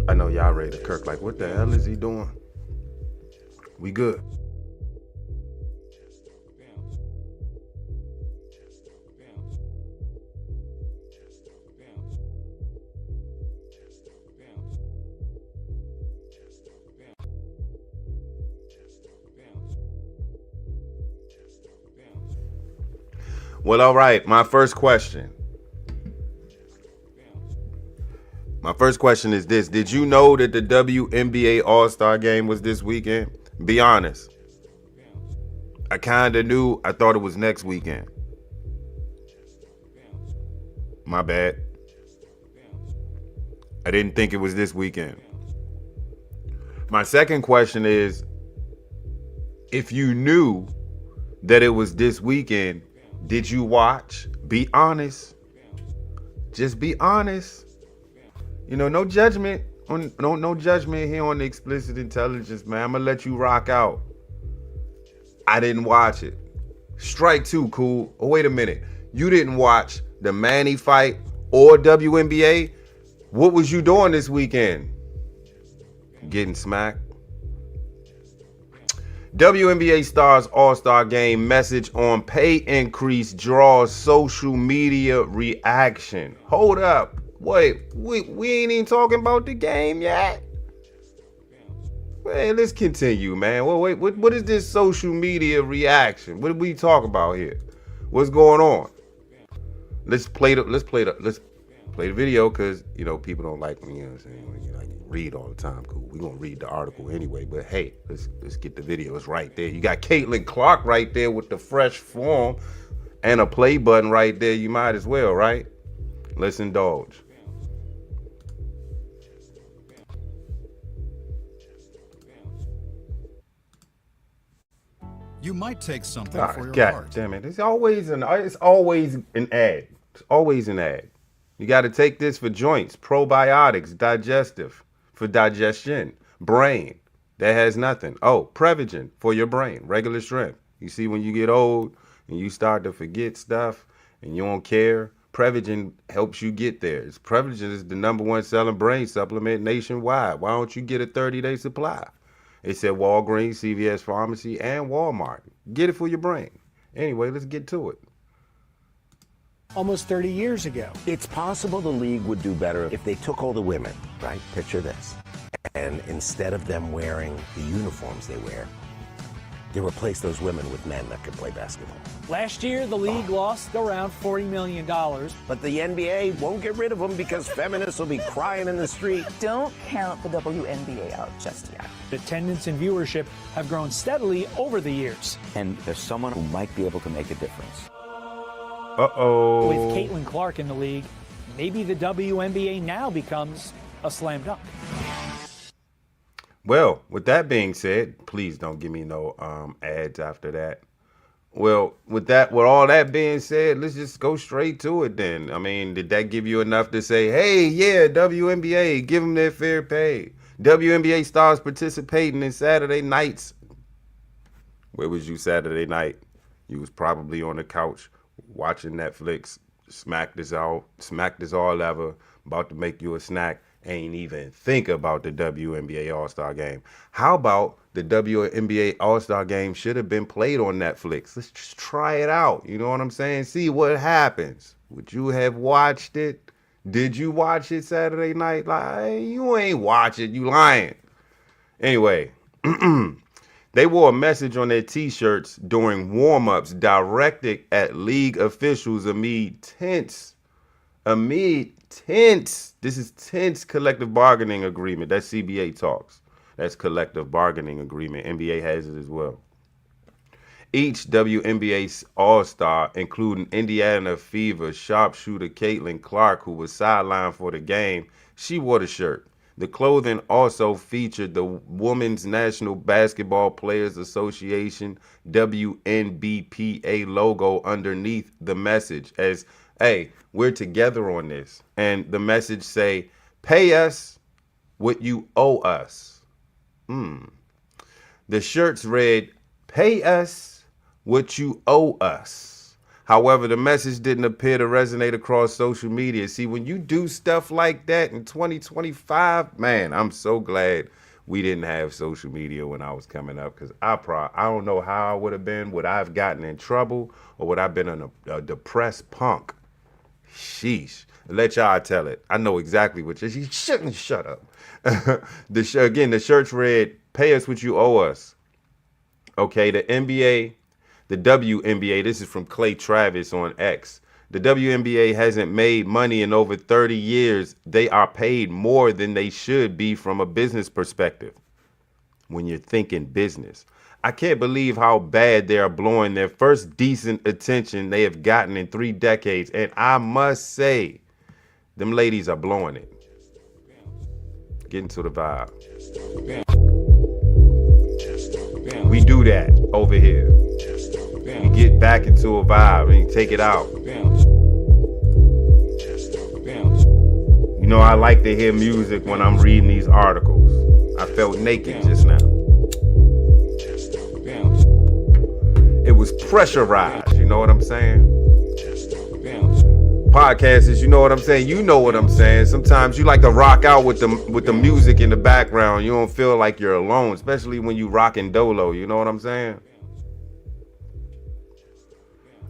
I know y'all ready to Kirk. Like, what the hell is he doing? We good. Well, all right. My first question is this. Did you know that the WNBA Allstar game was this weekend? Be honest. I kind of knew. I thought it was next weekend. My bad. I didn't think it was this weekend. My second question is, if you knew that it was this weekend, did you watch? Be honest. Just be honest. You know, no judgment on no judgment here on the Explicit Intelligence, man. I'm gonna let you rock out. I didn't watch it. Strike two, cool. Oh, wait a minute. You didn't watch the Manny fight or WNBA? What was you doing this weekend? Getting smacked? WNBA Stars All-Star Game message on pay increase draws social media reaction. Hold up. Wait, we ain't even talking about the game yet? Hey, let's continue, man. Well, wait, what is this social media reaction? What are we talking about here? What's going on? Let's play the video, because you know people don't like me, you know what I'm saying, when you like read all the time. Cool. We're gonna read the article anyway, but hey, let's get the video. It's right there. You got Caitlin Clark right there with the fresh form and a play button right there. You might as well, right? Let's indulge. You might take something for your God heart. damn it. It's always an ad. It's always an ad. You got to take this for joints, probiotics, digestive, for digestion, brain. That has nothing. Oh, Prevagen for your brain, regular strength. You see, when you get old and you start to forget stuff and you don't care, Prevagen helps you get there. Prevagen is the #1 selling brain supplement nationwide. Why don't you get a 30-day supply? It's at Walgreens, CVS Pharmacy, and Walmart. Get it for your brain. Anyway, let's get to it. Almost 30 years ago. It's possible the league would do better if they took all the women, right? Picture this. And instead of them wearing the uniforms they wear, they replace those women with men that can play basketball. Last year, the league lost around $40 million. But the NBA won't get rid of them because feminists will be crying in the street. Don't count the WNBA out just yet. Attendance and viewership have grown steadily over the years. And there's someone who might be able to make a difference. Uh-oh. With Caitlin Clark in the league, maybe the WNBA now becomes a slam dunk. Well, with that being said, please don't give me no ads after that. Well, with all that being said, let's just go straight to it then. I mean, did that give you enough to say, hey, yeah, WNBA, give them their fair pay? WNBA stars participating in Saturday nights. Where was you Saturday night? You was probably on the couch watching Netflix, smacked as all ever, about to make you a snack. Ain't even think about the WNBA All-Star Game. How about the WNBA All-Star Game should have been played on Netflix? Let's just try it out. You know what I'm saying? See what happens. Would you have watched it? Did you watch it Saturday night? Like, you ain't watch it. You lying. Anyway, they wore a message on their T-shirts during warm-ups directed at league officials amid tense, this is tense collective bargaining agreement. That's CBA talks. That's collective bargaining agreement. NBA has it as well. Each WNBA All-Star, including Indiana Fever sharpshooter Caitlin Clark, who was sidelined for the game, she wore the shirt. The clothing also featured the Women's National Basketball Players Association WNBPA logo underneath the message as, hey, we're together on this. And the message say, pay us what you owe us. The shirts read, pay us what you owe us. However, the message didn't appear to resonate across social media. See, when you do stuff like that in 2025, man, I'm so glad we didn't have social media when I was coming up, because I don't know how I would have been. Would I have gotten in trouble, or would I have been a depressed punk? Sheesh. Let y'all tell it. I know exactly what you shouldn't shut up. The shirts read, pay us what you owe us. Okay, the NBA The WNBA, this is from Clay Travis on X. The WNBA hasn't made money in over 30 years. They are paid more than they should be from a business perspective. When you're thinking business, I can't believe how bad they are blowing their first decent attention they have gotten in 3 decades. And I must say, them ladies are blowing it. Get into the vibe. We do that over here. We get back into a vibe and you take it out. You know, I like to hear music when I'm reading these articles. I felt naked just now. It was pressurized, you know what I'm saying? Podcasters, you know what I'm saying? You know what I'm saying. Sometimes you like to rock out with the music in the background. You don't feel like you're alone, especially when you rocking dolo, you know what I'm saying?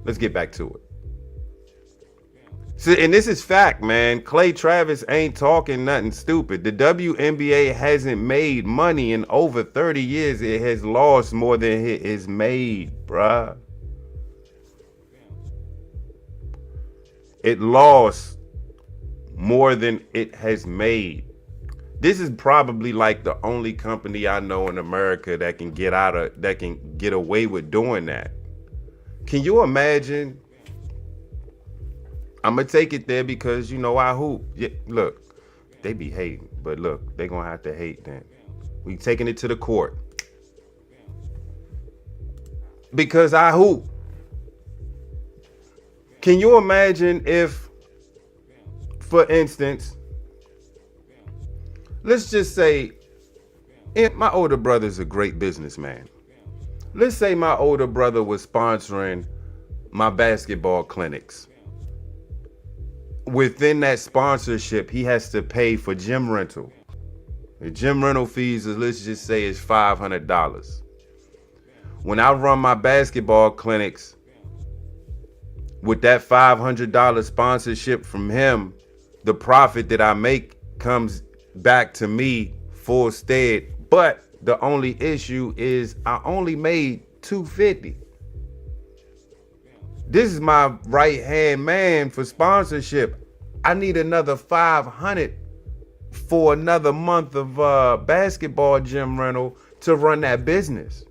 Let's get back to it. So, and this is fact, man. Clay Travis ain't talking nothing stupid. The WNBA hasn't made money in over 30 years. It has lost more than it has made, bruh. It lost more than it has made. This is probably like the only company I know in America that can get away with doing that. Can you imagine? I'm gonna take it there because you know I hoop. Yeah, look, they be hating, but look, they gonna have to hate then. We taking it to the court because I hoop. Can you imagine if, for instance, let's just say, my older brother's a great businessman. Let's say my older brother was sponsoring my basketball clinics. Within that sponsorship, he has to pay for gym rental. The gym rental fees, let's just say, is $500. When I run my basketball clinics, with that $500 sponsorship from him, the profit that I make comes back to me full stead. But the only issue is I only made $250. This is my right hand man for sponsorship. I need another $500 for another month of basketball gym rental to run that business.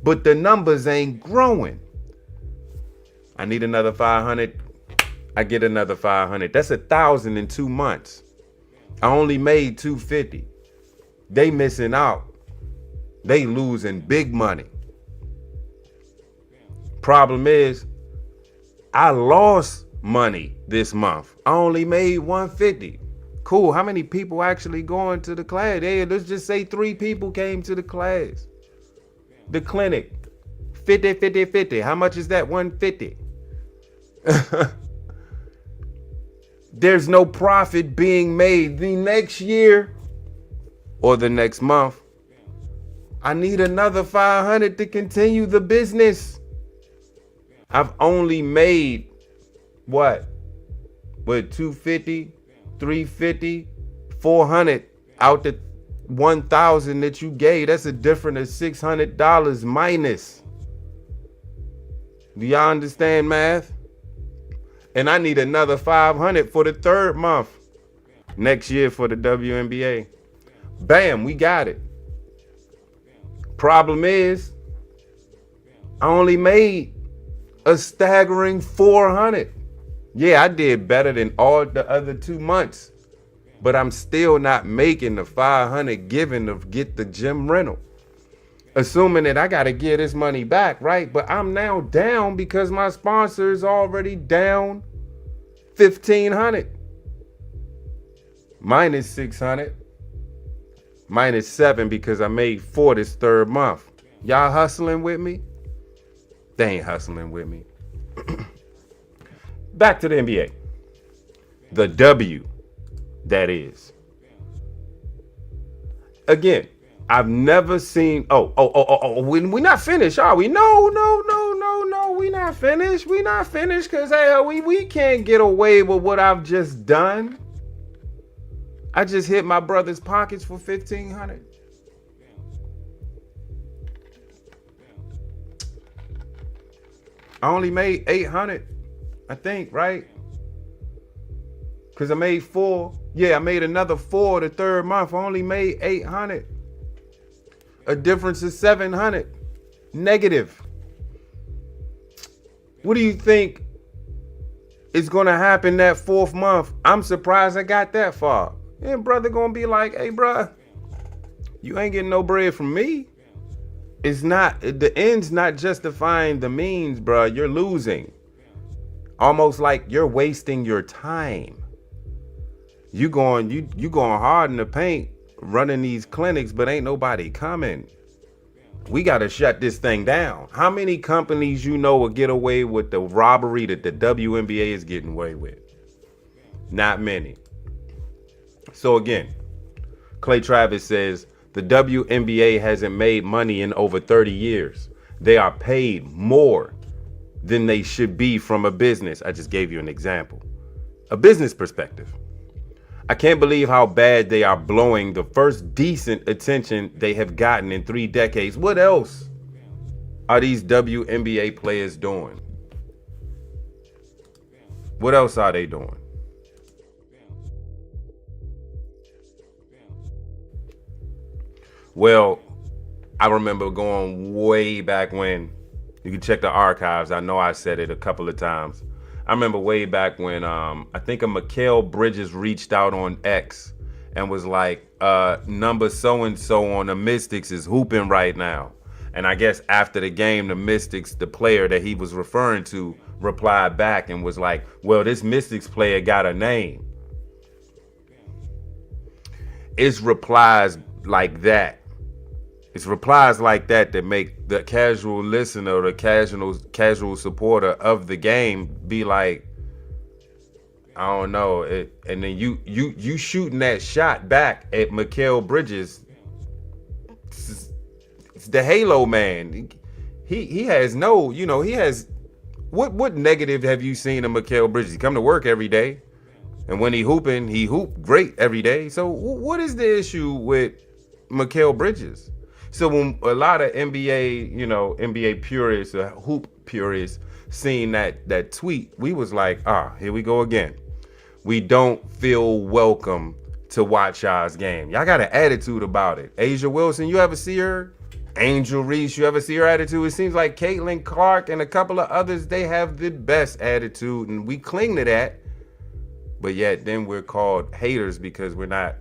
But the numbers ain't growing. I need another 500. I get another 500. That's 1,000 in 2 months. I only made 250. They missing out. They losing big money. Problem is, I lost money this month. I only made 150. Cool. How many people actually going to the class? Hey, let's just say 3 people came to the class. The clinic. 50, 50, 50. How much is that? 150. There's no profit being made. The next year or the next month, I need another 500 to continue the business. I've only made what 250, 350, 400 out the 1,000 that you gave. That's a difference of $600 minus. Do y'all understand math? And I need another 500 for the 3rd month next year for the WNBA. Bam, we got it. Problem is, I only made a staggering 400. Yeah, I did better than all the other 2 months, but I'm still not making the 500 given to get the gym rental. Assuming that I got to get this money back, right? But I'm now down because my sponsor is already down $1,500. Minus 600. Minus 7 because I made 4 this 3rd month. Y'all hustling with me? They ain't hustling with me. Back to the NBA. The W, that is. Again, I've never seen. We not finished, are we? No. We not finished. We not finished because we can't get away with what I've just done. I just hit my brother's pockets for $1,500. I only made 800, I think, right? Because I made 4. Yeah, I made another 4 the third month. I only made 800. A difference of 700. Negative. What do you think is going to happen that 4th month? I'm surprised I got that far. And brother going to be like, hey, bruh, you ain't getting no bread from me. It's not, the end's not justifying the means, bruh. You're losing. Almost like you're wasting your time. You going hard in the paint, running these clinics, but ain't nobody coming. We got to shut this thing down. How many companies you know will get away with the robbery that the WNBA is getting away with? Not many. So again, Clay Travis says the WNBA hasn't made money in over 30 years. They are paid more than they should be from a business. I just gave you an example. A business perspective. I can't believe how bad they are blowing the first decent attention they have gotten in 3 decades. What else are these WNBA players doing? What else are they doing? Well, I remember going way back when. You can check the archives. I know I said it a couple of times. I remember way back when I think a Mikal Bridges reached out on X and was like, number so-and-so on the Mystics is hooping right now. And I guess after the game, the Mystics, the player that he was referring to, replied back and was like, well, this Mystics player got a name. It's replies like that. It's replies like that that make the casual listener or the casual supporter of the game be like, I don't know. And then you shooting that shot back at Mikal Bridges. It's the Halo man. He has no, he has what negative have you seen of Mikal Bridges? He come to work every day, and when he hoop great every day. So what is the issue with Mikal Bridges? So when a lot of NBA purists, hoop purists, seen that tweet, we was like, here we go again. We don't feel welcome to watch y'all's game. Y'all got an attitude about it. Asia Wilson, you ever see her? Angel Reese, you ever see her attitude? It seems like Caitlin Clark and a couple of others, they have the best attitude, and we cling to that. But yet then we're called haters because we're not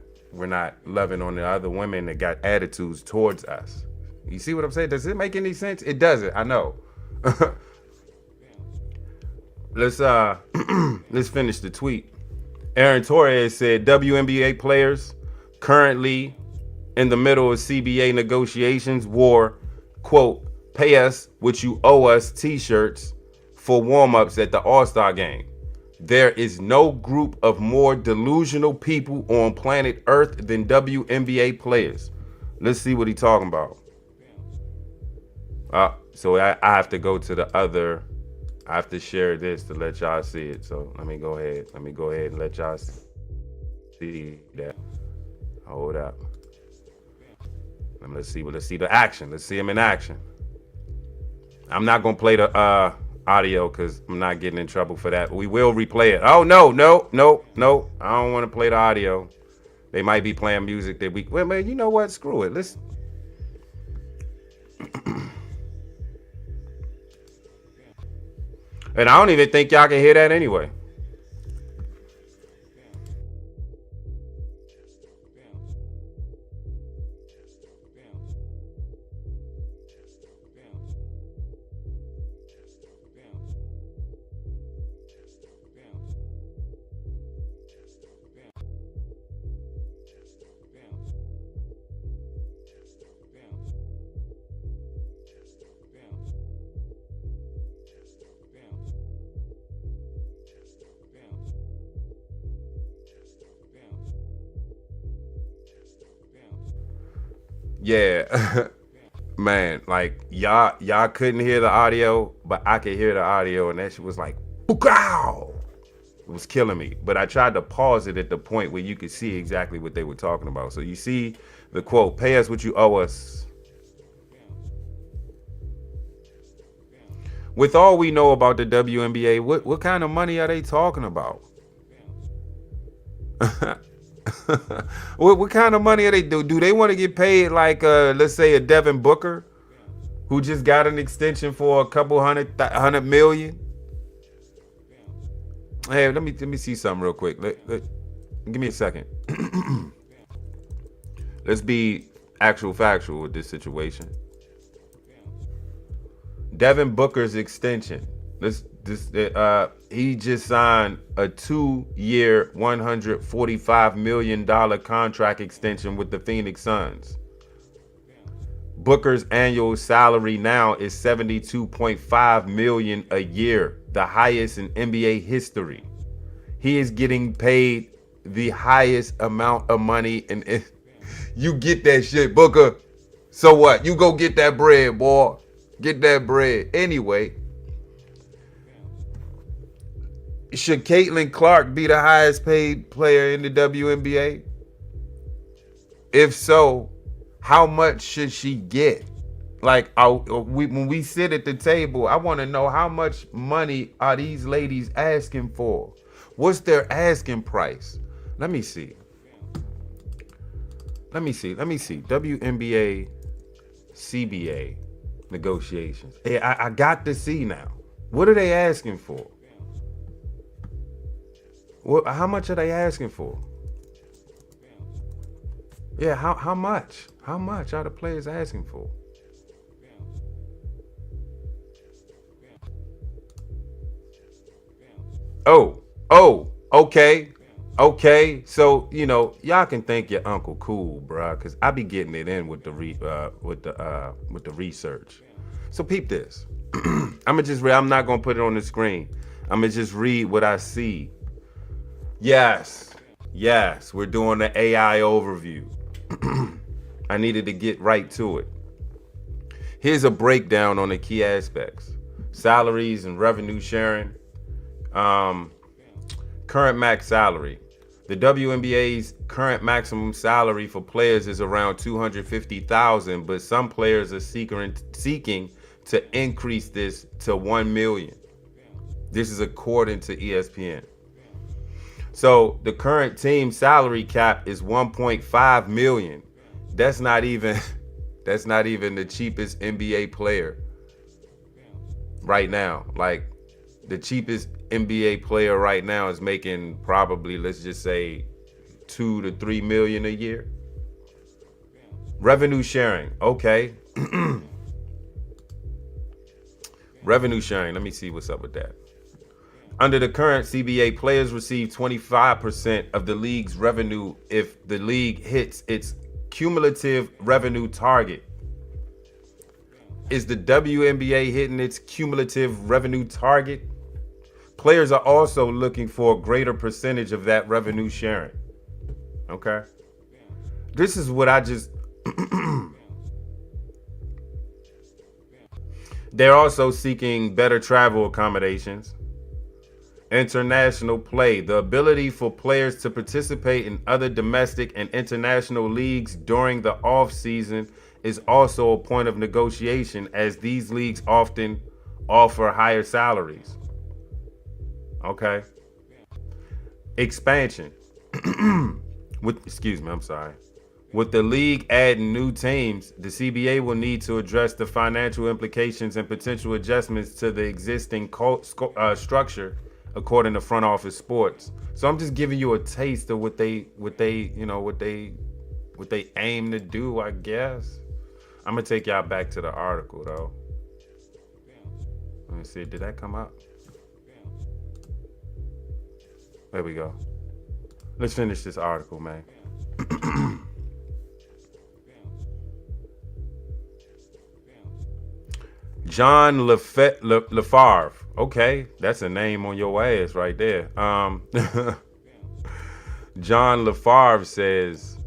loving on the other women that got attitudes towards us. You see what I'm saying? Does it make any sense? It doesn't. I know. Let's finish the tweet. Aaron Torres said WNBA players currently in the middle of CBA negotiations wore, quote, pay us what you owe us t-shirts for warm-ups at the Allstar game. There is no group of more delusional people on planet Earth than WNBA players. Let's see what he's talking about. So I have to go to the other. I have to share this to let y'all see it. So let me go ahead. And let y'all see that. Hold up. Let's see the action. Let's see him in action. I'm not gonna play the audio because I'm not getting in trouble for that. We will replay it. Oh no. I don't want to play the audio. They might be playing music that we. Well, man, you know what? Screw it. Let's. And I don't even think y'all can hear that anyway. Yeah, man, like y'all couldn't hear the audio, but I could hear the audio, and that shit was like, "Bookow!" It was killing me. But I tried to pause it at the point where you could see exactly what they were talking about. So you see the quote, "Pay us what you owe us." With all we know about the WNBA, what kind of money are they talking about? what kind of money are they do? Do they want to get paid like let's say a Devin Booker, who just got an extension for a couple hundred million? Hey, let me see something real quick. Give me a second. Let's be factual with this situation. Devin Booker's extension. He just signed a 2-year, $145 million contract extension with the Phoenix Suns. Booker's annual salary now is $72.5 million a year, the highest in NBA history. He is getting paid the highest amount of money, and you get that shit, Booker. So what? You go get that bread, boy. Get that bread. Anyway, should Caitlin Clark be the highest paid player in the WNBA? If so, how much should she get? Like, when we sit at the table, I want to know how much money are these ladies asking for? What's their asking price? Let me see. WNBA, CBA negotiations. Hey, I got to see now. What are they asking for? How much are they asking for? Yeah, how much? How much are the players asking for? Okay. So, y'all can thank your Uncle Cool, bruh, because I be getting it in with the research. So peep this. I'm not gonna put it on the screen. I'm gonna just read what I see. Yes, we're doing the AI overview. I needed to get right to it. Here's a breakdown on the key aspects: salaries and revenue sharing. Current max salary. The WNBA's current maximum salary for players is around $250,000, but some players are seeking to increase this to $1 million. This is according to ESPN. So the current team salary cap is $1.5 million. That's not even the cheapest NBA player right now. Like, the cheapest NBA player right now is making probably, let's just say, $2 to $3 million a year. Revenue sharing, okay. Revenue sharing, let me see what's up with that. Under the current CBA, players receive 25% of the league's revenue if the league hits its cumulative revenue target. Is the WNBA hitting its cumulative revenue target? Players are also looking for a greater percentage of that revenue sharing. Okay. This is what I just... They're also seeking better travel accommodations, international play, the ability for players to participate in other domestic and international leagues during the off season is also a point of negotiation, as these leagues often offer higher salaries. Okay. Expansion. With the league adding new teams, the CBA will need to address the financial implications and potential adjustments to the existing structure, according to Front Office Sports. So I'm just giving you a taste of what they aim to do, I guess. I'm gonna take y'all back to the article though. Let me see, did that come up? There we go. Let's finish this article, man. John LaFarve. Okay, that's a name on your ass right there. John LaFarve says,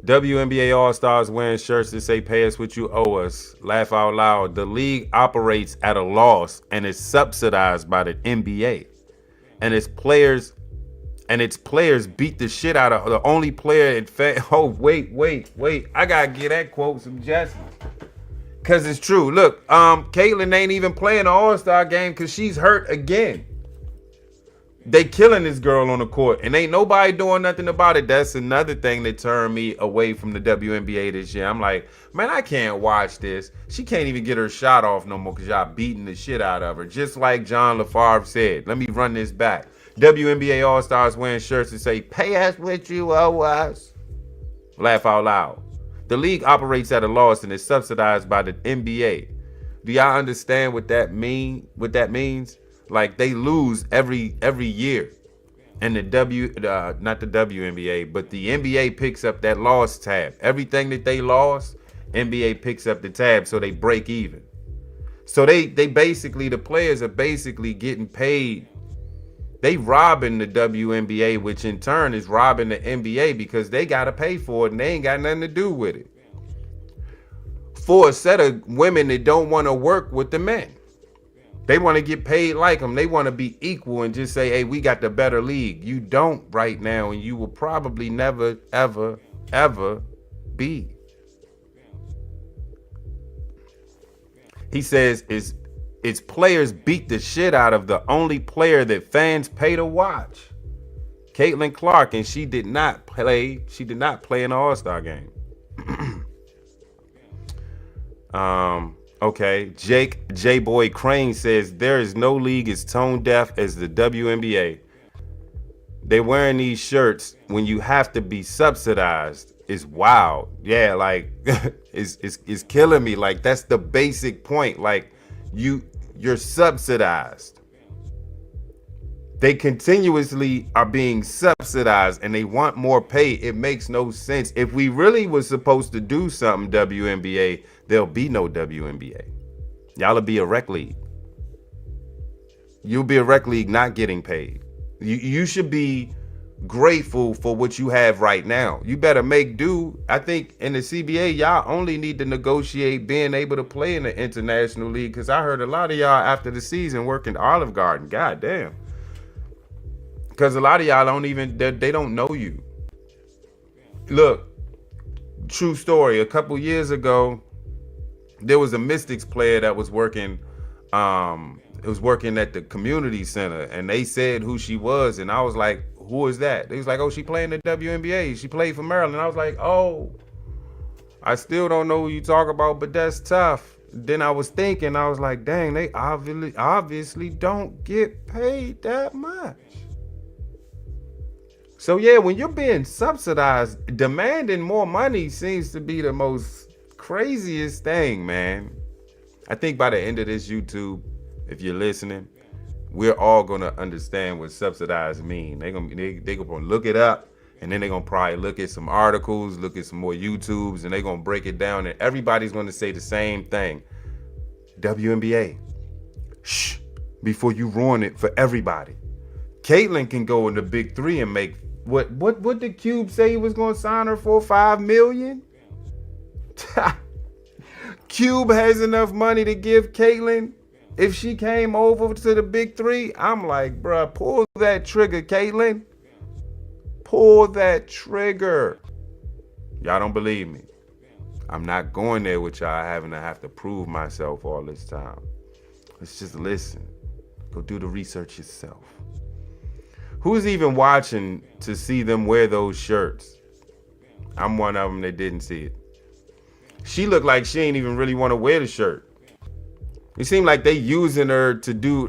WNBA Allstars wearing shirts that say "Pay us what you owe us." Laugh out loud. The league operates at a loss and is subsidized by the NBA, and its players beat the shit out of the only player. Oh, wait. I gotta get that quote some justice. Cause it's true. Look, Caitlyn ain't even playing the All-Star game because she's hurt again. They killing this girl on the court, and ain't nobody doing nothing about it. That's another thing that turned me away from the WNBA this year. I'm like, man, I can't watch this. She can't even get her shot off no more because y'all beating the shit out of her. Just like John LaFarge said. Let me run this back. WNBA All-Stars wearing shirts that say, pay us what you owe us. Laugh out loud. The league operates at a loss and is subsidized by the NBA. Do y'all understand what that means? Like, they lose every year. And not the WNBA, but the NBA picks up that loss tab. Everything that they lost, NBA picks up the tab so they break even. So they basically, the players are basically getting paid. They robbing the WNBA, which in turn is robbing the NBA because they got to pay for it and they ain't got nothing to do with it. For a set of women that don't want to work with the men. They want to get paid like them. They want to be equal and just say, hey, we got the better league. You don't right now, and you will probably never, ever, ever be. He says, it's players beat the shit out of the only player that fans pay to watch. Caitlin Clark, and she did not play in the All-Star game. Okay, Jake J-Boy Crane says there is no league as tone deaf as the WNBA. They wearing these shirts when you have to be subsidized is wild. Yeah, like it's killing me. Like, that's the basic point. Like, you're subsidized. They continuously are being subsidized and they want more pay. It makes no sense. If we really was supposed to do something, WNBA, there'll be no WNBA. Y'all'll be a rec league. You'll be a rec league not getting paid. You should be grateful for what you have right now. You better make do. I think in the CBA, y'all only need to negotiate being able to play in the international league, because I heard a lot of y'all after the season working Olive Garden. God damn. Because a lot of y'all don't even, they don't know you. Look, true story. A couple years ago, there was a Mystics player that was working at the community center, and they said who she was, and I was like, who is that? They was like, oh, she playing the WNBA. She played for Maryland. I was like, oh, I still don't know who you talk about, but that's tough. Then I was thinking, I was like, dang, they obviously don't get paid that much. So yeah, when you're being subsidized, demanding more money seems to be the most craziest thing, man. I think by the end of this YouTube, if you're listening, we're all gonna understand what subsidized mean. They're gonna look it up, and then they're gonna probably look at some articles, look at some more YouTubes, and they're gonna break it down, and everybody's gonna say the same thing. WNBA. Shh, before you ruin it for everybody. Caitlyn can go in the big three and make what did Cube say he was gonna sign her for? $5 million? Cube has enough money to give Caitlyn. If she came over to the big three, I'm like, bruh, pull that trigger, Caitlyn. Pull that trigger. Y'all don't believe me. I'm not going there with y'all having to have to prove myself all this time. Let's just listen. Go do the research yourself. Who's even watching to see them wear those shirts? I'm one of them that didn't see it. She looked like she ain't even really want to wear the shirt. It seemed like they using her to do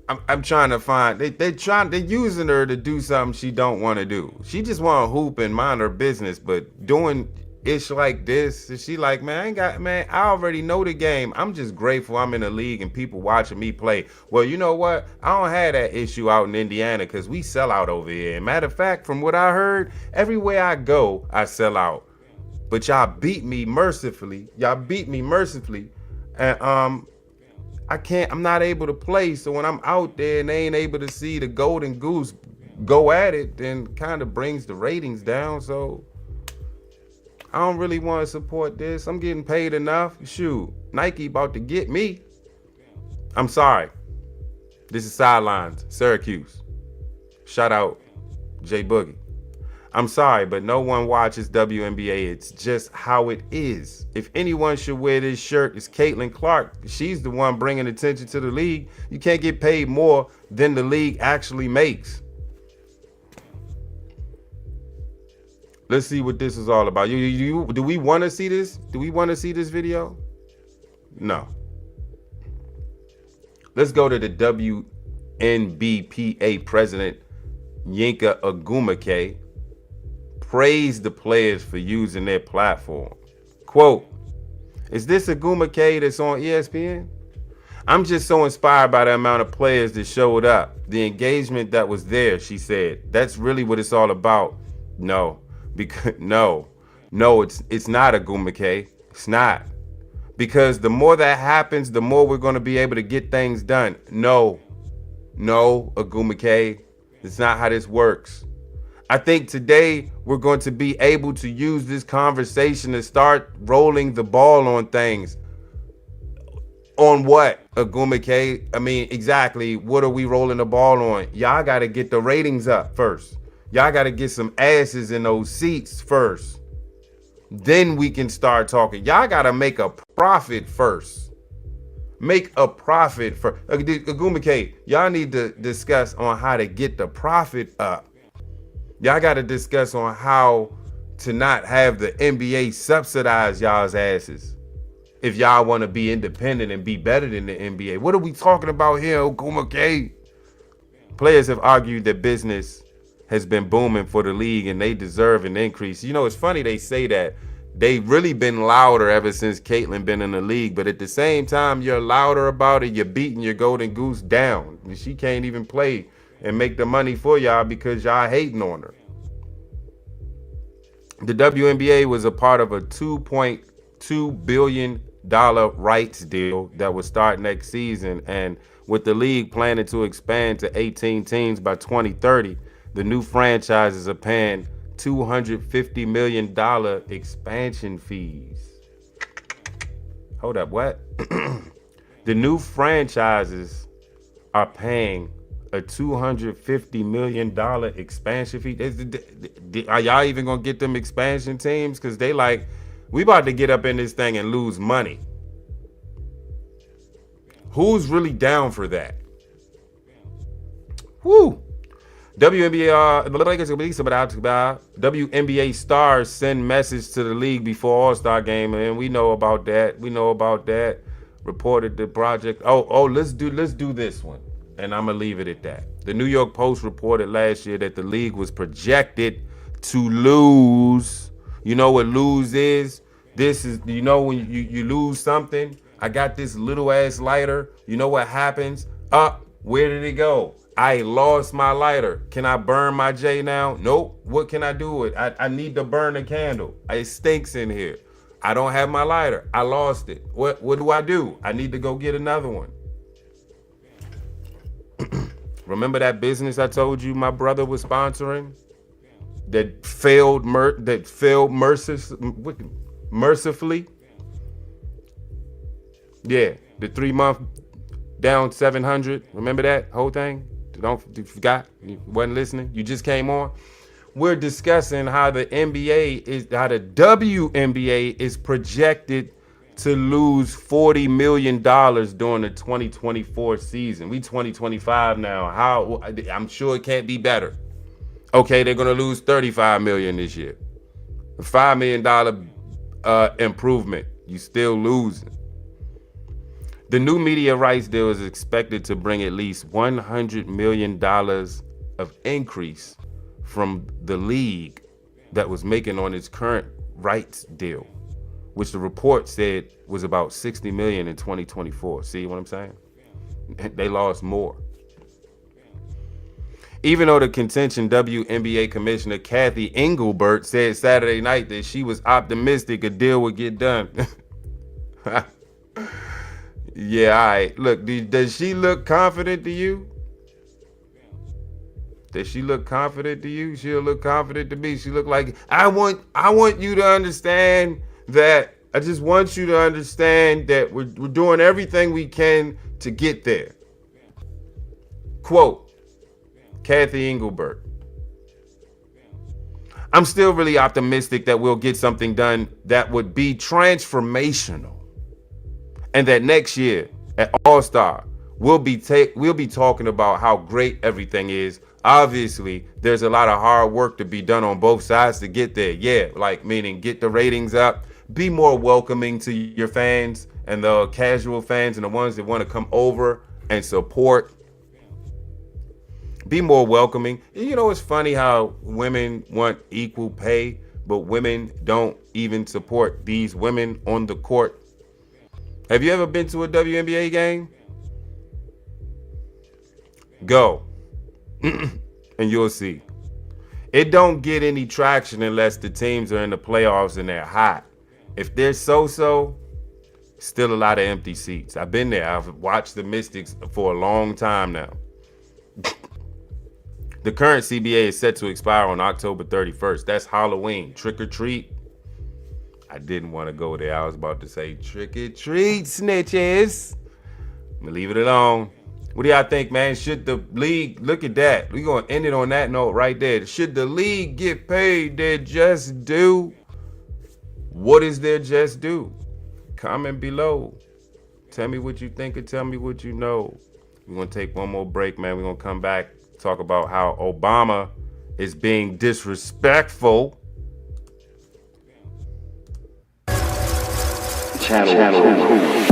I'm trying to find they're using her to do something she don't want to do. She just want to hoop and mind her business, but doing ish like this, she like, man, I already know the game. I'm just grateful I'm in a league and people watching me play. Well, you know what? I don't have that issue out in Indiana because we sell out over here. And matter of fact, from what I heard, everywhere I go, I sell out. But y'all beat me mercifully. And I'm not able to play. So when I'm out there and they ain't able to see the golden goose go at it, then kind of brings the ratings down. So I don't really want to support this. I'm getting paid enough. Shoot, Nike about to get me. I'm sorry. This is Sidelines, Syracuse. Shout out, Jay Boogie. I'm sorry, but no one watches WNBA. It's just how it is. If anyone should wear this shirt, it's Caitlin Clark. She's the one bringing attention to the league. You can't get paid more than the league actually makes. Let's see what this is all about. Do we want to see this? Do we want to see this video? No. Let's go to the WNBPA president, Yinka Agumake. Praised the players for using their platform. Quote, is this Agumake that's on ESPN? I'm just so inspired by the amount of players that showed up, the engagement that was there, she said. That's really what it's all about. No, because it's not Agumake. It's not. Because the more that happens, the more we're going to be able to get things done. No, Agumake. It's not how this works. I think today we're going to be able to use this conversation to start rolling the ball on things. On what, Agumake? I mean, exactly, what are we rolling the ball on? Y'all got to get the ratings up first. Y'all got to get some asses in those seats first. Then we can start talking. Y'all got to make a profit first. Make a profit first. Agumake, y'all need to discuss on how to get the profit up. Y'all got to discuss on how to not have the NBA subsidize y'all's asses. If y'all want to be independent and be better than the NBA. What are we talking about here, Agumake? Players have argued that business has been booming for the league and they deserve an increase. You know, it's funny they say that. They've really been louder ever since Caitlin been in the league. But at the same time, you're louder about it. You're beating your golden goose down. She can't even play and make the money for y'all because y'all hating on her. The WNBA was a part of a $2.2 billion rights deal that will start next season. And with the league planning to expand to 18 teams by 2030, the new franchises are paying $250 million expansion fees. Hold up, what? The new franchises are paying a $250 million expansion fee. Are y'all even gonna get them expansion teams? Because they like, we about to get up in this thing and lose money. Who's really down for that? Woo! WNBA stars send message to the league before All-Star game, and we know about that. Reported the project. Let's do this one. And I'm going to leave it at that. The New York Post reported last year that the league was projected to lose. You know what lose is? This is, you know, when you lose something. I got this little ass lighter. You know what happens? Where did it go? I lost my lighter. Can I burn my J now? Nope. What can I do with it? I need to burn a candle. It stinks in here. I don't have my lighter. I lost it. What do? I need to go get another one. Remember that business I told you my brother was sponsoring that failed mercifully? Yeah, the 3 month down 700. Remember that whole thing? You forgot? You wasn't listening? You just came on? We're discussing how the WNBA is projected to lose $40 million during the 2024 season. We 2025 now. I'm sure it can't be better. Okay, they're gonna lose $35 million this year. A $5 million improvement. You still losing. The new media rights deal is expected to bring at least $100 million of increase from the league that was making on its current rights deal, which the report said was about $60 million in 2024. See what I'm saying? They lost more. Even though the contention WNBA Commissioner Kathy Engelbert said Saturday night that she was optimistic a deal would get done. Yeah, all right. Look, does she look confident to you? Does she look confident to you? She'll look confident to me. She look like, I want you to understand that, I just want you to understand that we're doing everything we can to get there. Quote, Kathy Engelbert. I'm still really optimistic that we'll get something done that would be transformational. And that next year at All-Star, we'll be talking about how great everything is. Obviously, there's a lot of hard work to be done on both sides to get there. Yeah, like meaning get the ratings up, be more welcoming to your fans and the casual fans and the ones that want to come over and support. Be more welcoming. You know, it's funny how women want equal pay, but women don't even support these women on the court. Have you ever been to a WNBA game? Go. And you'll see. It don't get any traction unless the teams are in the playoffs and they're hot. If they're so-so, still a lot of empty seats. I've been there. I've watched the Mystics for a long time now. The current CBA is set to expire on October 31st. That's Halloween. Trick or treat. I didn't want to go there. I was about to say trick or treat, snitches. I'm gonna leave it alone. What do y'all think, man? Should the league, look at that. We're going to end it on that note right there. Should the league get paid their just due? What is their just due? Comment below. Tell me what you think or tell me what you know. We're going to take one more break, man. We're going to come back, talk about how Obama is being disrespectful. Channel.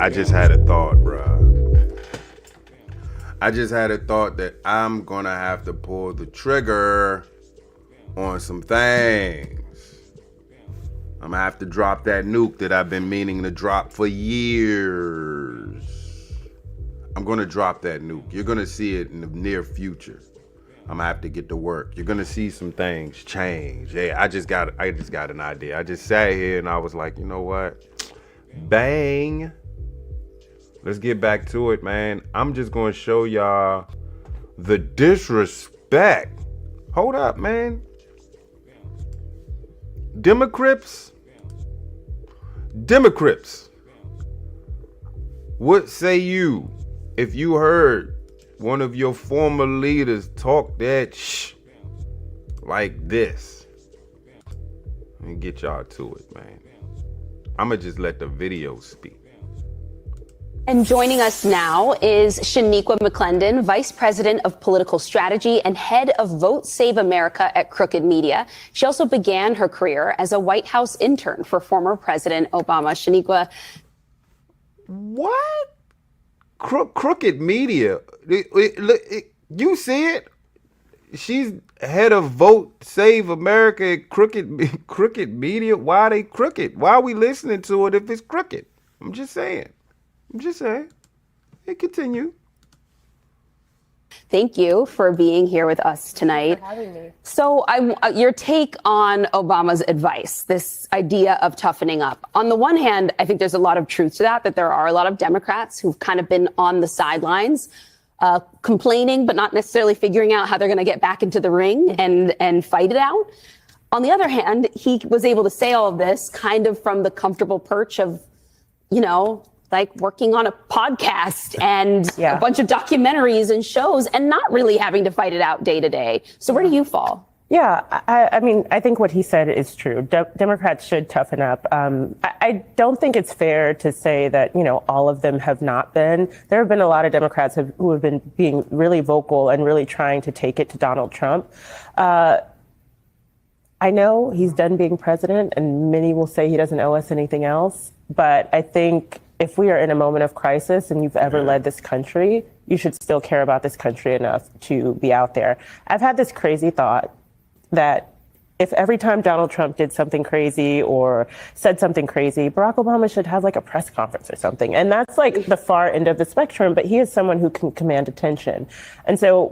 I just had a thought, bruh. I just had a thought that I'm gonna have to pull the trigger on some things. I'm gonna have to drop that nuke that I've been meaning to drop for years. I'm gonna drop that nuke. You're gonna see it in the near future. I'm gonna have to get to work. You're gonna see some things change. Yeah, I just got an idea. I just sat here and I was like, you know what? Bang. Let's get back to it, man. I'm just gonna show y'all the disrespect. Hold up, man. Democrats. What say you if you heard one of your former leaders talk that like this? Let me get y'all to it, man. I'ma just let the video speak. And joining us now is Shaniqua McClendon, Vice President of Political Strategy and Head of Vote Save America at Crooked Media. She also began her career as a White House intern for former President Obama. Shaniqua. What? Crooked Media. You see it? She's head of Vote Save America at Crooked Media. Why are they crooked? Why are we listening to it if it's crooked? I'm just saying. Hey, continue. Thank you for being here with us tonight. Thanks for having me. So your take on Obama's advice, this idea of toughening up. On the one hand, I think there's a lot of truth to that there are a lot of Democrats who've kind of been on the sidelines, complaining, but not necessarily figuring out how they're going to get back into the ring and fight it out. On the other hand, he was able to say all of this kind of from the comfortable perch of, like working on a podcast and a bunch of documentaries and shows and not really having to fight it out day to day. So where do you fall? Yeah, I mean, I think what he said is true. Democrats should toughen up. I don't think it's fair to say that, all of them have not been. There have been a lot of Democrats who have been being really vocal and really trying to take it to Donald Trump. I know he's done being president, and many will say he doesn't owe us anything else. But I think if we are in a moment of crisis and you've ever led this country, you should still care about this country enough to be out there. I've had this crazy thought that if every time Donald Trump did something crazy or said something crazy, Barack Obama should have like a press conference or something. And that's like the far end of the spectrum, but he is someone who can command attention. And so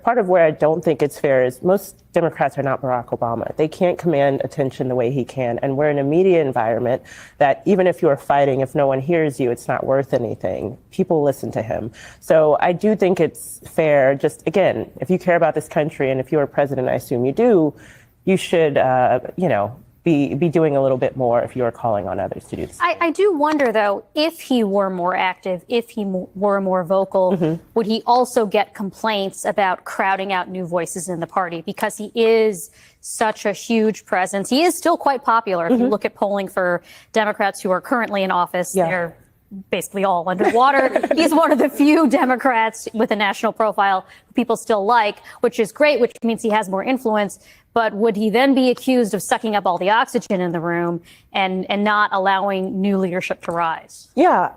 part of where I don't think it's fair is most Democrats are not Barack Obama. They can't command attention the way he can. And we're in a media environment that even if you're fighting, if no one hears you, it's not worth anything. People listen to him. So I do think it's fair. Just again, if you care about this country and if you're a president, I assume you do, you should, be doing a little bit more if you are calling on others to do this. I do wonder, though, if he were more active, if he were more vocal, would he also get complaints about crowding out new voices in the party? Because he is such a huge presence. He is still quite popular. If you look at polling for Democrats who are currently in office, they're basically all underwater. He's one of the few Democrats with a national profile who people still like, which is great, which means he has more influence. But would he then be accused of sucking up all the oxygen in the room and not allowing new leadership to rise? Yeah,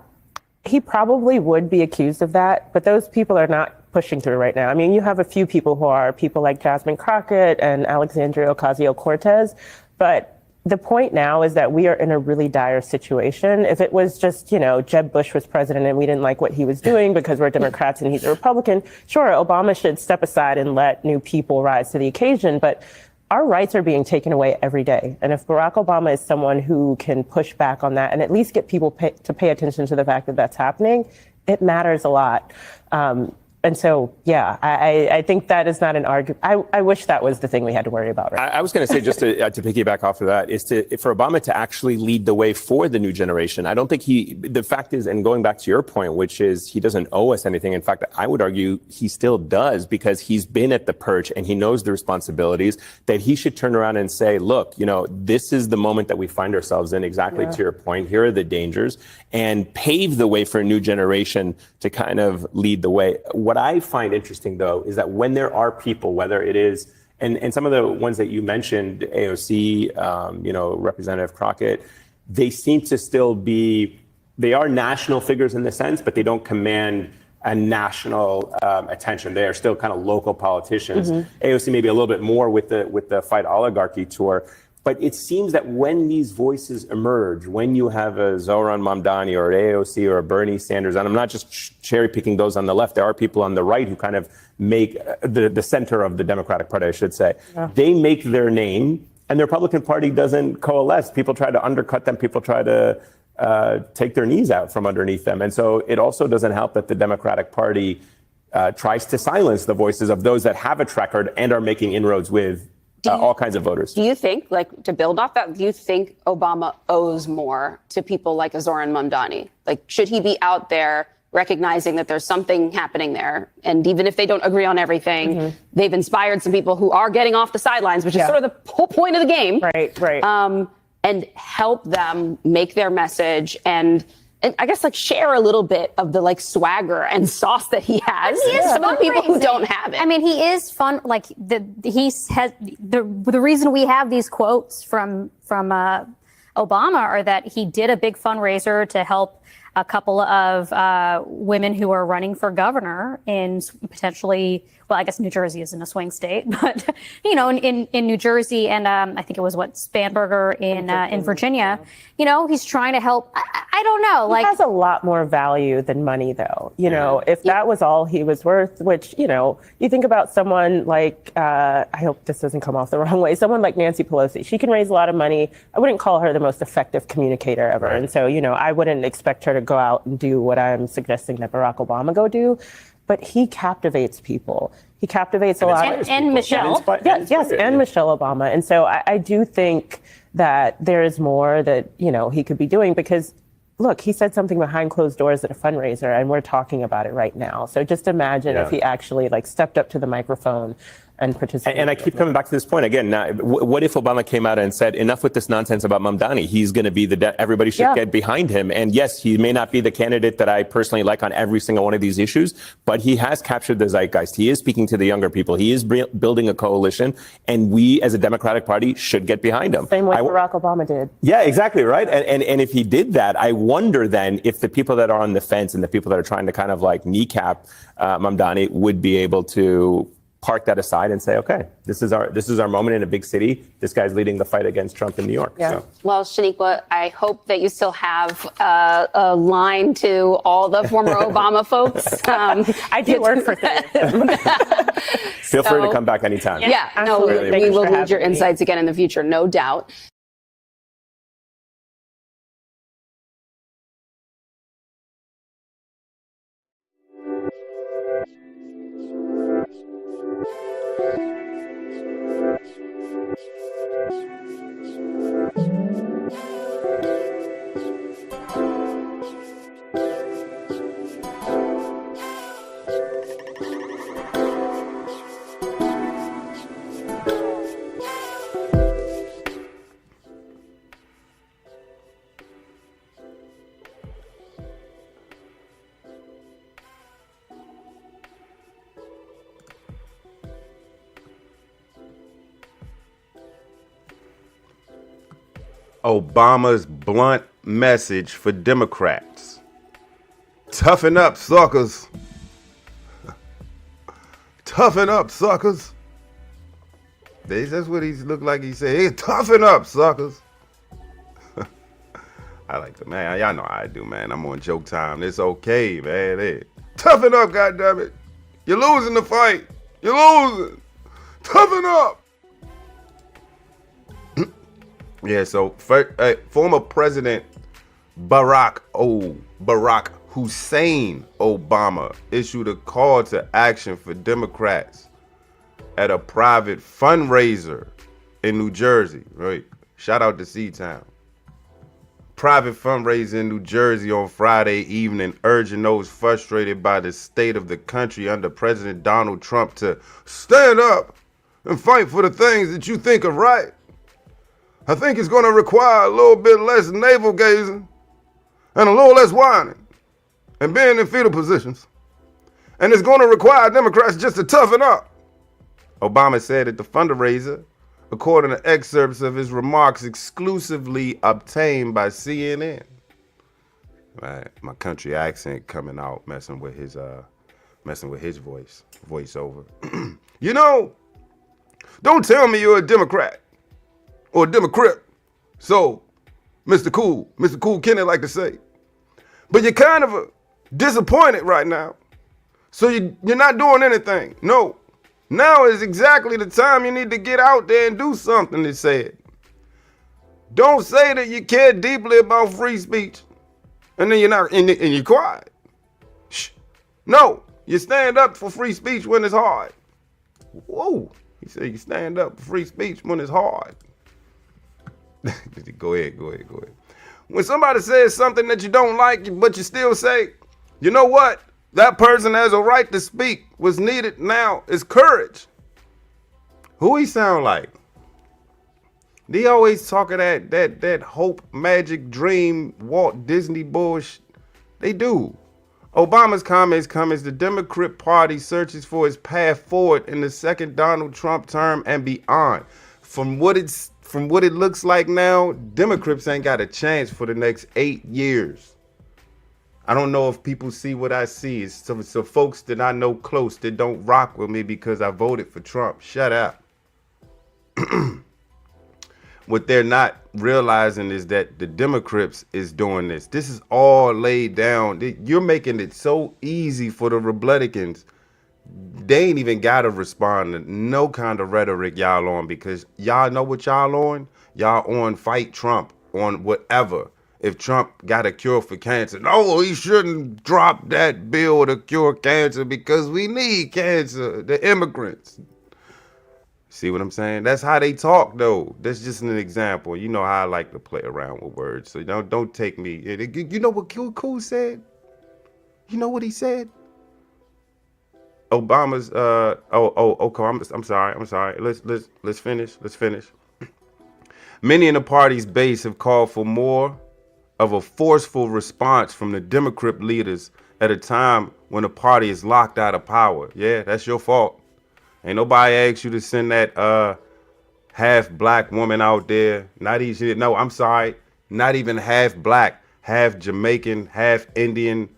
he probably would be accused of that. But those people are not pushing through right now. I mean, you have a few people who are people like Jasmine Crockett and Alexandria Ocasio-Cortez. But the point now is that we are in a really dire situation. If it was just, Jeb Bush was president and we didn't like what he was doing because we're Democrats and he's a Republican, sure, Obama should step aside and let new people rise to the occasion. But our rights are being taken away every day. And if Barack Obama is someone who can push back on that and at least get people to pay attention to the fact that that's happening, it matters a lot. And so, yeah, I think that is not an argument. I wish that was the thing we had to worry about. Right? I was going to say, just to piggyback off of that, is for Obama to actually lead the way for the new generation. I don't think the fact is, and going back to your point, which is he doesn't owe us anything. In fact, I would argue he still does because he's been at the perch and he knows the responsibilities that he should turn around and say, look, this is the moment that we find ourselves in, exactly to your point. Here are the dangers, and pave the way for a new generation to kind of lead the way. What I find interesting, though, is that when there are people, whether it is, and some of the ones that you mentioned, AOC, Representative Crockett, they seem to still be they are national figures in the sense, but they don't command a national attention. They are still kind of local politicians. AOC maybe a little bit more with the Fight Oligarchy tour. But it seems that when these voices emerge, when you have a Zohran Mamdani or an AOC or a Bernie Sanders, and I'm not just cherry picking those on the left, there are people on the right who kind of make the center of the Democratic Party, I should say. Yeah. They make their name, and the Republican Party doesn't coalesce. People try to undercut them. People try to take their knees out from underneath them. And so it also doesn't help that the Democratic Party tries to silence the voices of those that have a track record and are making inroads with all kinds of voters. Do you think, like, to build off that, do you think Obama owes more to people like Zohran Mamdani? Like, should he be out there recognizing that there's something happening there? And even if they don't agree on everything, they've inspired some people who are getting off the sidelines, which is sort of the whole point of the game. Right. And help them make their message and I guess like share a little bit of the like swagger and sauce that he has. He is some of the people who don't have it. I mean, he is fun. Like the reason we have these quotes from Obama are that he did a big fundraiser to help a couple of women who are running for governor in potentially, well, I guess New Jersey isn't a swing state, but you know, in New Jersey and I think it was Spanberger in Virginia. You know, he's trying to help. I don't know. Like, he has a lot more value than money, though. You know, if that was all he was worth, which, you know, you think about someone like, I hope this doesn't come off the wrong way, someone like Nancy Pelosi. She can raise a lot of money. I wouldn't call her the most effective communicator ever. And so, you know, I wouldn't expect her to go out and do what I'm suggesting that Barack Obama go do. But he captivates people. He captivates a lot. And Michelle. Yes, and Michelle Obama. And so I do think that there is more that, you know, he could be doing because, look, he said something behind closed doors at a fundraiser and we're talking about it right now. So just imagine if he actually like stepped up to the microphone and participated. And I keep coming back to this point again. Now, what if Obama came out and said, enough with this nonsense about Mamdani? He's going to be everybody should get behind him. And yes, he may not be the candidate that I personally like on every single one of these issues, but he has captured the zeitgeist. He is speaking to the younger people. He is building a coalition, and we as a Democratic Party should get behind him. Same way Barack Obama did. Yeah, exactly, right? And if he did that, I wonder then if the people that are on the fence and the people that are trying to kind of like kneecap Mamdani would be able to park that aside and say, okay, this is our moment in a big city. This guy's leading the fight against Trump in New York. Yeah. So. Well, Shaniqua, I hope that you still have a line to all the former Obama folks. I do work for them. Feel free to come back anytime. Yeah, no, we will need your insights again in the future, no doubt. Obama's blunt message for Democrats. Toughen up, suckers. Toughen up, suckers. That's what he looked like. He said, hey, toughen up, suckers. I like to, man. Y'all know how I do, man. I'm on joke time. It's okay, man. Hey, toughen up, goddammit. You're losing the fight. You're losing. Toughen up. Yeah, so former President Barack Hussein Obama issued a call to action for Democrats at a private fundraiser in New Jersey, right? Shout out to C-Town. Private fundraiser in New Jersey on Friday evening, urging those frustrated by the state of the country under President Donald Trump to stand up and fight for the things that you think are right. I think it's going to require a little bit less navel gazing and a little less whining and being in fetal positions. And it's going to require Democrats just to toughen up, Obama said at the fundraiser, according to excerpts of his remarks exclusively obtained by CNN. Right. My country accent coming out, messing with his voiceover. You know, don't tell me you're a Democrat or a Democrat. So, Mr. Cool Kenny like to say. But you're kind of disappointed right now. So you're not doing anything. No. Now is exactly the time you need to get out there and do something, it said. Don't say that you care deeply about free speech and then you're not and you're quiet. Shh. No, you stand up for free speech when it's hard. Whoa. He said you stand up for free speech when it's hard. Go ahead. When somebody says something that you don't like, but you still say, you know what? That person has a right to speak. What's needed now is courage. Who he sound like? They always talk of that hope, magic, dream, Walt Disney bullshit. They do. Obama's comments come as the Democrat Party searches for its path forward in the second Donald Trump term and beyond. From what it looks like now, Democrats ain't got a chance for the next 8 years. I don't know if people see what I see. It's some folks that I know close that don't rock with me because I voted for Trump. Shut up. What they're not realizing is that the Democrats is doing this. This is all laid down. You're making it so easy for the Republicans. They ain't even got to respond to no kind of rhetoric y'all on because y'all know what y'all on? Y'all on fight Trump, on whatever. If Trump got a cure for cancer, no, he shouldn't drop that bill to cure cancer because we need cancer, the immigrants. See what I'm saying? That's how they talk, though. That's just an example. You know how I like to play around with words. So don't take me. You know what Cool said? You know what he said? Obama's okay. I'm sorry. Let's finish. Many in the party's base have called for more of a forceful response from the Democrat leaders at a time when the party is locked out of power. Yeah, that's your fault. Ain't nobody asked you to send that half black woman out there. Not even half black, half Jamaican, half Indian,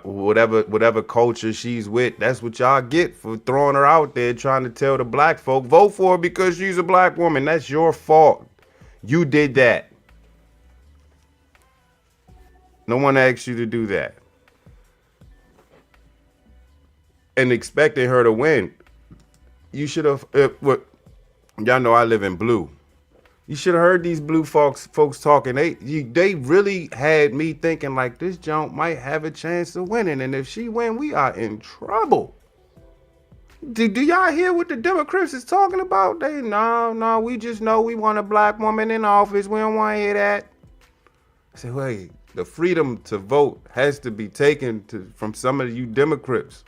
whatever culture she's with. That's what y'all get for throwing her out there trying to tell the black folk, vote for her because she's a black woman. That's your fault. You did that. No one asked you to do that. And expecting her to win, you should have. Y'all know I live in blue. You should have heard these blue folks talking. They really had me thinking like this junk might have a chance of winning, and if she win, we are in trouble. Do y'all hear what the Democrats is talking about? No, we just know we want a black woman in office. We don't want to hear that. I said, wait, the freedom to vote has to be taken from some of you Democrats.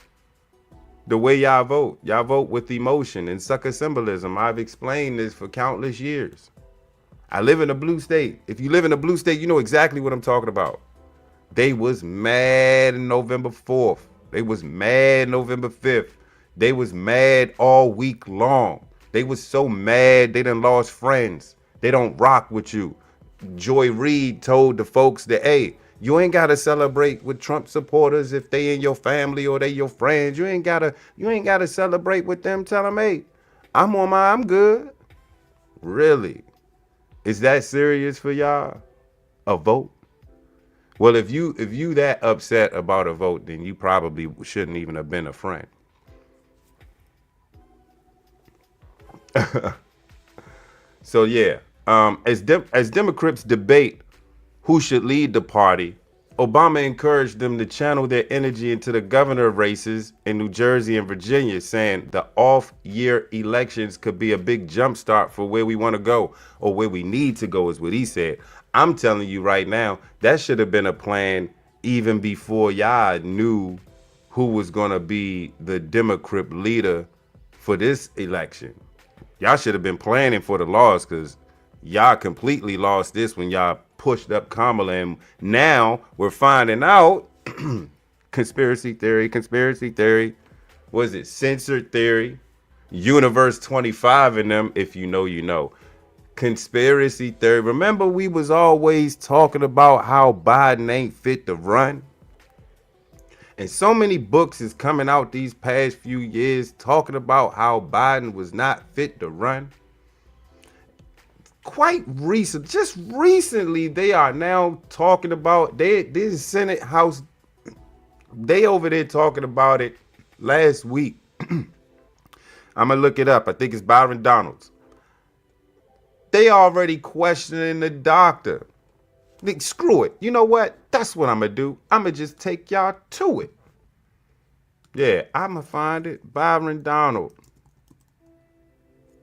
The way y'all vote with emotion and sucker symbolism. I've explained this for countless years. I live in a blue state. If you live in a blue state, you know exactly what I'm talking about. They was mad November 4th. They was mad November 5th. They was mad all week long. They was so mad they done lost friends. They don't rock with you. Joy Reid told the folks that, hey, you ain't gotta celebrate with Trump supporters if they in your family or they your friends. You ain't gotta celebrate with them. Tell them, hey, I'm good. Really? Is that serious for y'all? A vote? Well, if you that upset about a vote, then you probably shouldn't even have been a friend. So yeah, as Democrats debate who should lead the party, Obama encouraged them to channel their energy into the governor races in New Jersey and Virginia, saying the off-year elections could be a big jumpstart for where we want to go, or where we need to go, is what he said. I'm telling you right now, that should have been a plan even before y'all knew who was going to be the Democrat leader for this election. Y'all should have been planning for the loss, because y'all completely lost this when y'all pushed up Kamala, and now we're finding out conspiracy theory. Was it censored theory? Universe 25 in them, if you know, you know. conspiracy theory. Remember, we was always talking about how Biden ain't fit to run. And so many books is coming out these past few years talking about how Biden was not fit to run. Quite recent, just recently, they are now talking about this Senate House. They over there talking about it last week. I'm gonna look it up. I think it's Byron Donalds. They already questioning the doctor. Like, screw it. You know what? That's what I'm gonna do. I'm gonna just take y'all to it. Yeah, I'm gonna find it. Byron Donald.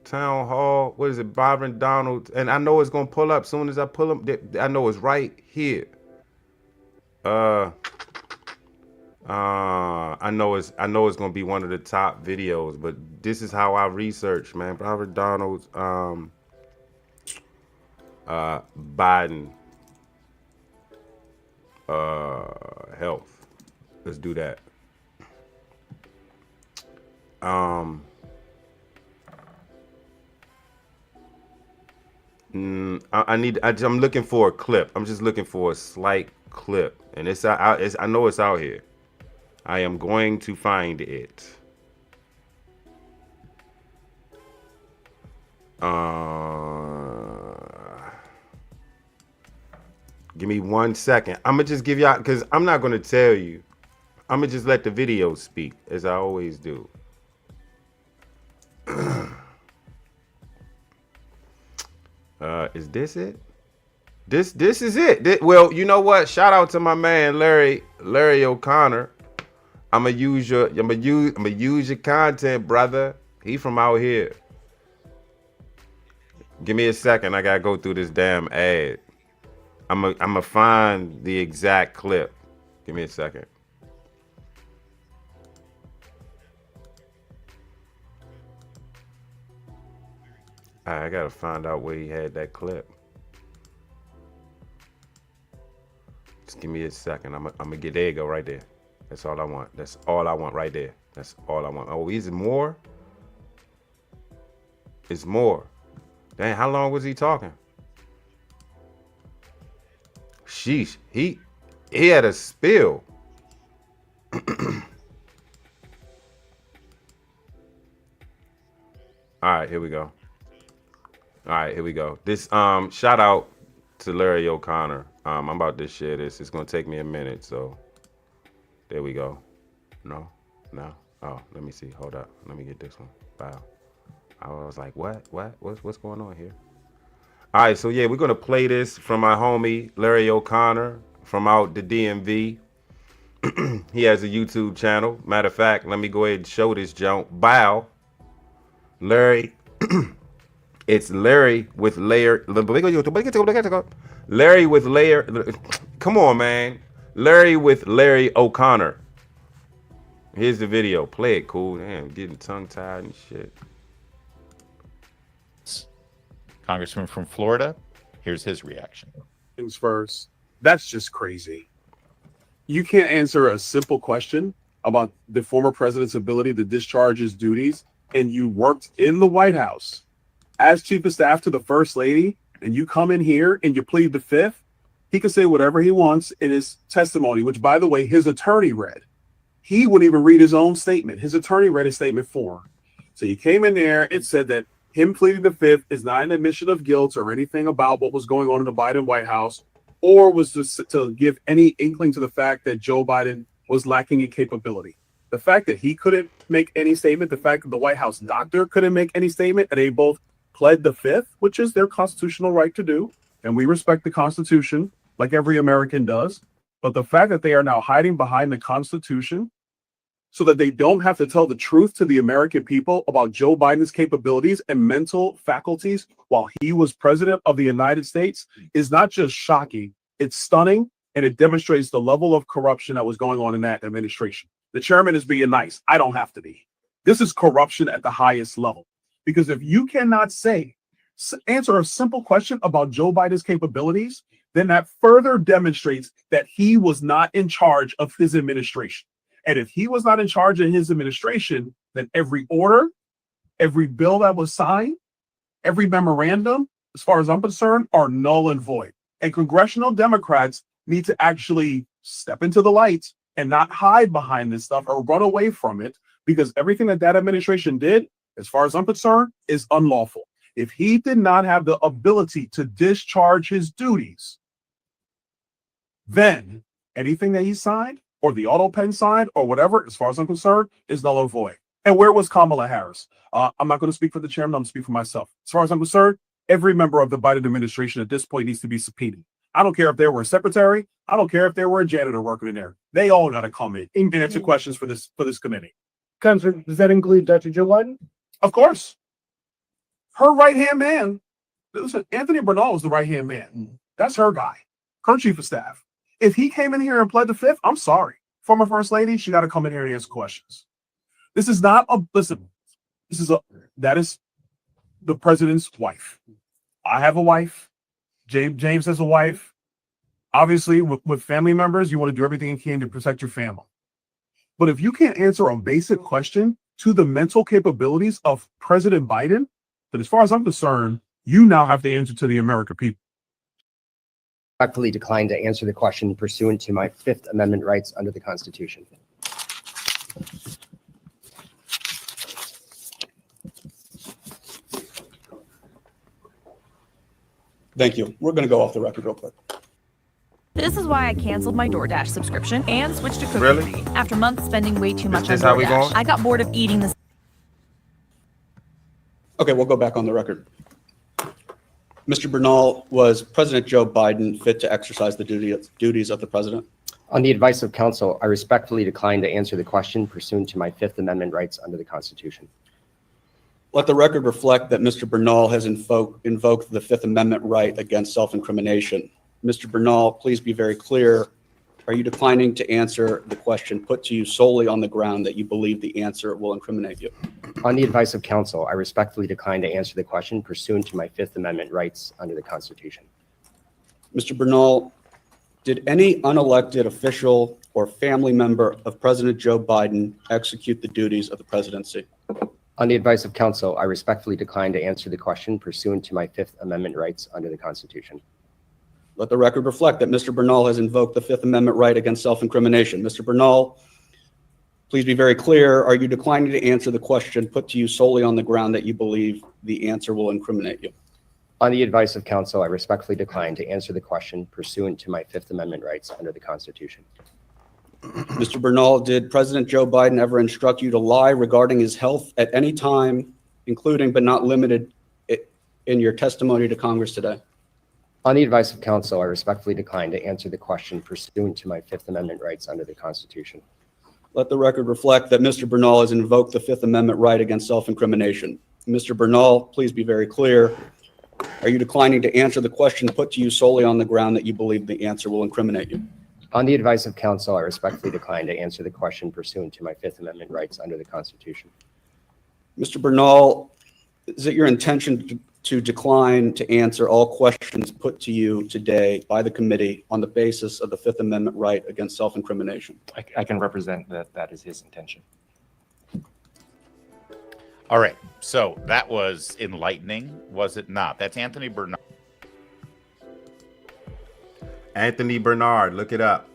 Town Hall. What is it? Byron Donald. And I know it's gonna pull up soon as I pull them. I know it's right here. I know it's gonna be one of the top videos, but this is how I research, man. Byron Donald's Biden health. Let's do that. I'm looking for a clip. I'm just looking for a slight clip, and I know it's out here. I am going to find it. Give me 1 second. I'm gonna just give y'all, because I'm not gonna tell you. I'm gonna just let the video speak, as I always do. Is this it? This is it. Well, you know what? Shout out to my man Larry O'Connor. I'm gonna use your content, brother. He from out here. Give me a second. I gotta go through this damn ad. I'm gonna find the exact clip. Give me a second. I gotta find out where he had that clip. Just give me a second. I'm gonna get, there you go, right there. That's all I want. That's all I want right there. That's all I want. Oh, is it more? It's more. Dang, how long was he talking? Sheesh. He had a spill. All right, here we go. All right, here we go. This shout out to Larry O'Connor. I'm about to share this. It's gonna take me a minute, so there we go. No. Oh, let me see. Hold up. Let me get this one. Wow. I was like, what's going on here? All right, so yeah, we're gonna play this from my homie Larry O'Connor from out the DMV. He has a YouTube channel. Matter of fact, let me go ahead and show this junk. Bow. Larry. It's Larry with Larry with come on, man. Larry with Larry O'Connor. Here's the video. Play it, cool. Damn, getting tongue-tied and shit. Congressman from Florida, here's his reaction. Things first. That's just crazy. You can't answer a simple question about the former president's ability to discharge his duties, and you worked in the White House as chief of staff to the first lady, and you come in here and you plead the fifth. He can say whatever he wants in his testimony, which, by the way, his attorney read. He wouldn't even read his own statement. His attorney read his statement for him. So you came in there and said that him pleading the fifth is not an admission of guilt or anything about what was going on in the Biden White House, or was just to give any inkling to the fact that Joe Biden was lacking in capability. The fact that he couldn't make any statement, the fact that the White House doctor couldn't make any statement, and they both pled the fifth, which is their constitutional right to do, and we respect the Constitution like every American does. But the fact that they are now hiding behind the Constitution so that they don't have to tell the truth to the American people about Joe Biden's capabilities and mental faculties while he was president of the United States is not just shocking, it's stunning, and it demonstrates the level of corruption that was going on in that administration. The chairman is being nice. I don't have to be. This is corruption at the highest level. Because if you cannot answer a simple question about Joe Biden's capabilities, then that further demonstrates that he was not in charge of his administration. And if he was not in charge of his administration, then every order, every bill that was signed, every memorandum, as far as I'm concerned, are null and void. And congressional Democrats need to actually step into the light and not hide behind this stuff or run away from it, because everything that administration did, as far as I'm concerned, is unlawful. If he did not have the ability to discharge his duties, then anything that he signed or the auto pen signed or whatever, as far as I'm concerned, is null and void. And where was Kamala Harris? I'm not going to speak for the chairman. I'm going to speak for myself. As far as I'm concerned, every member of the Biden administration at this point needs to be subpoenaed. I don't care if they were a secretary. I don't care if they were a janitor working in there. They all got to come in and answer questions for this committee. Counselor, does that include Dr. Joe Biden? Of course. Her right-hand man, listen, Anthony Bernal was the right-hand man. That's her guy, her chief of staff. If he came in here and pled the fifth, I'm sorry. Former First Lady, she got to come in here and answer questions. This is not a, listen, that is the president's wife. I have a wife. James has a wife. Obviously, with family members, you want to do everything you can to protect your family. But if you can't answer a basic question to the mental capabilities of President Biden, then as far as I'm concerned, you now have to answer to the American people. Respectfully decline to answer the question pursuant to my Fifth Amendment rights under the Constitution. Thank you. We're going to go off the record real quick. This is why I canceled my DoorDash subscription and switched to cooking Really? free. After months spending way too much on this how we DoorDash, going? I got bored of eating this. Okay, we'll go back on the record. Mr. Bernal, was President Joe Biden fit to exercise the duties of the president? On the advice of counsel, I respectfully decline to answer the question pursuant to my Fifth Amendment rights under the Constitution. Let the record reflect that Mr. Bernal has invoked the Fifth Amendment right against self-incrimination. Mr. Bernal, please be very clear. Are you declining to answer the question put to you solely on the ground that you believe the answer will incriminate you? On the advice of counsel, I respectfully decline to answer the question pursuant to my Fifth Amendment rights under the Constitution. Mr. Bernal, did any unelected official or family member of President Joe Biden execute the duties of the presidency? On the advice of counsel, I respectfully decline to answer the question pursuant to my Fifth Amendment rights under the Constitution. Let the record reflect that Mr. Bernal has invoked the Fifth Amendment right against self-incrimination. Mr. Bernal, please be very clear. Are you declining to answer the question put to you solely on the ground that you believe the answer will incriminate you? On the advice of counsel, I respectfully decline to answer the question pursuant to my Fifth Amendment rights under the Constitution. Mr. Bernal, did President Joe Biden ever instruct you to lie regarding his health at any time, including but not limited in your testimony to Congress today? On the advice of counsel, I respectfully decline to answer the question pursuant to my Fifth Amendment rights under the Constitution. Let the record reflect that Mr. Bernal has invoked the Fifth Amendment right against self-incrimination. Mr. Bernal, please be very clear. Are you declining to answer the question put to you solely on the ground that you believe the answer will incriminate you? On the advice of counsel, I respectfully decline to answer the question pursuant to my Fifth Amendment rights under the Constitution. Mr. Bernal, is it your intention to decline to answer all questions put to you today by the committee on the basis of the Fifth Amendment right against self-incrimination? I can represent that is his intention. All right. So that was enlightening, was it not? That's Anthony Bernard. Anthony Bernard, look it up.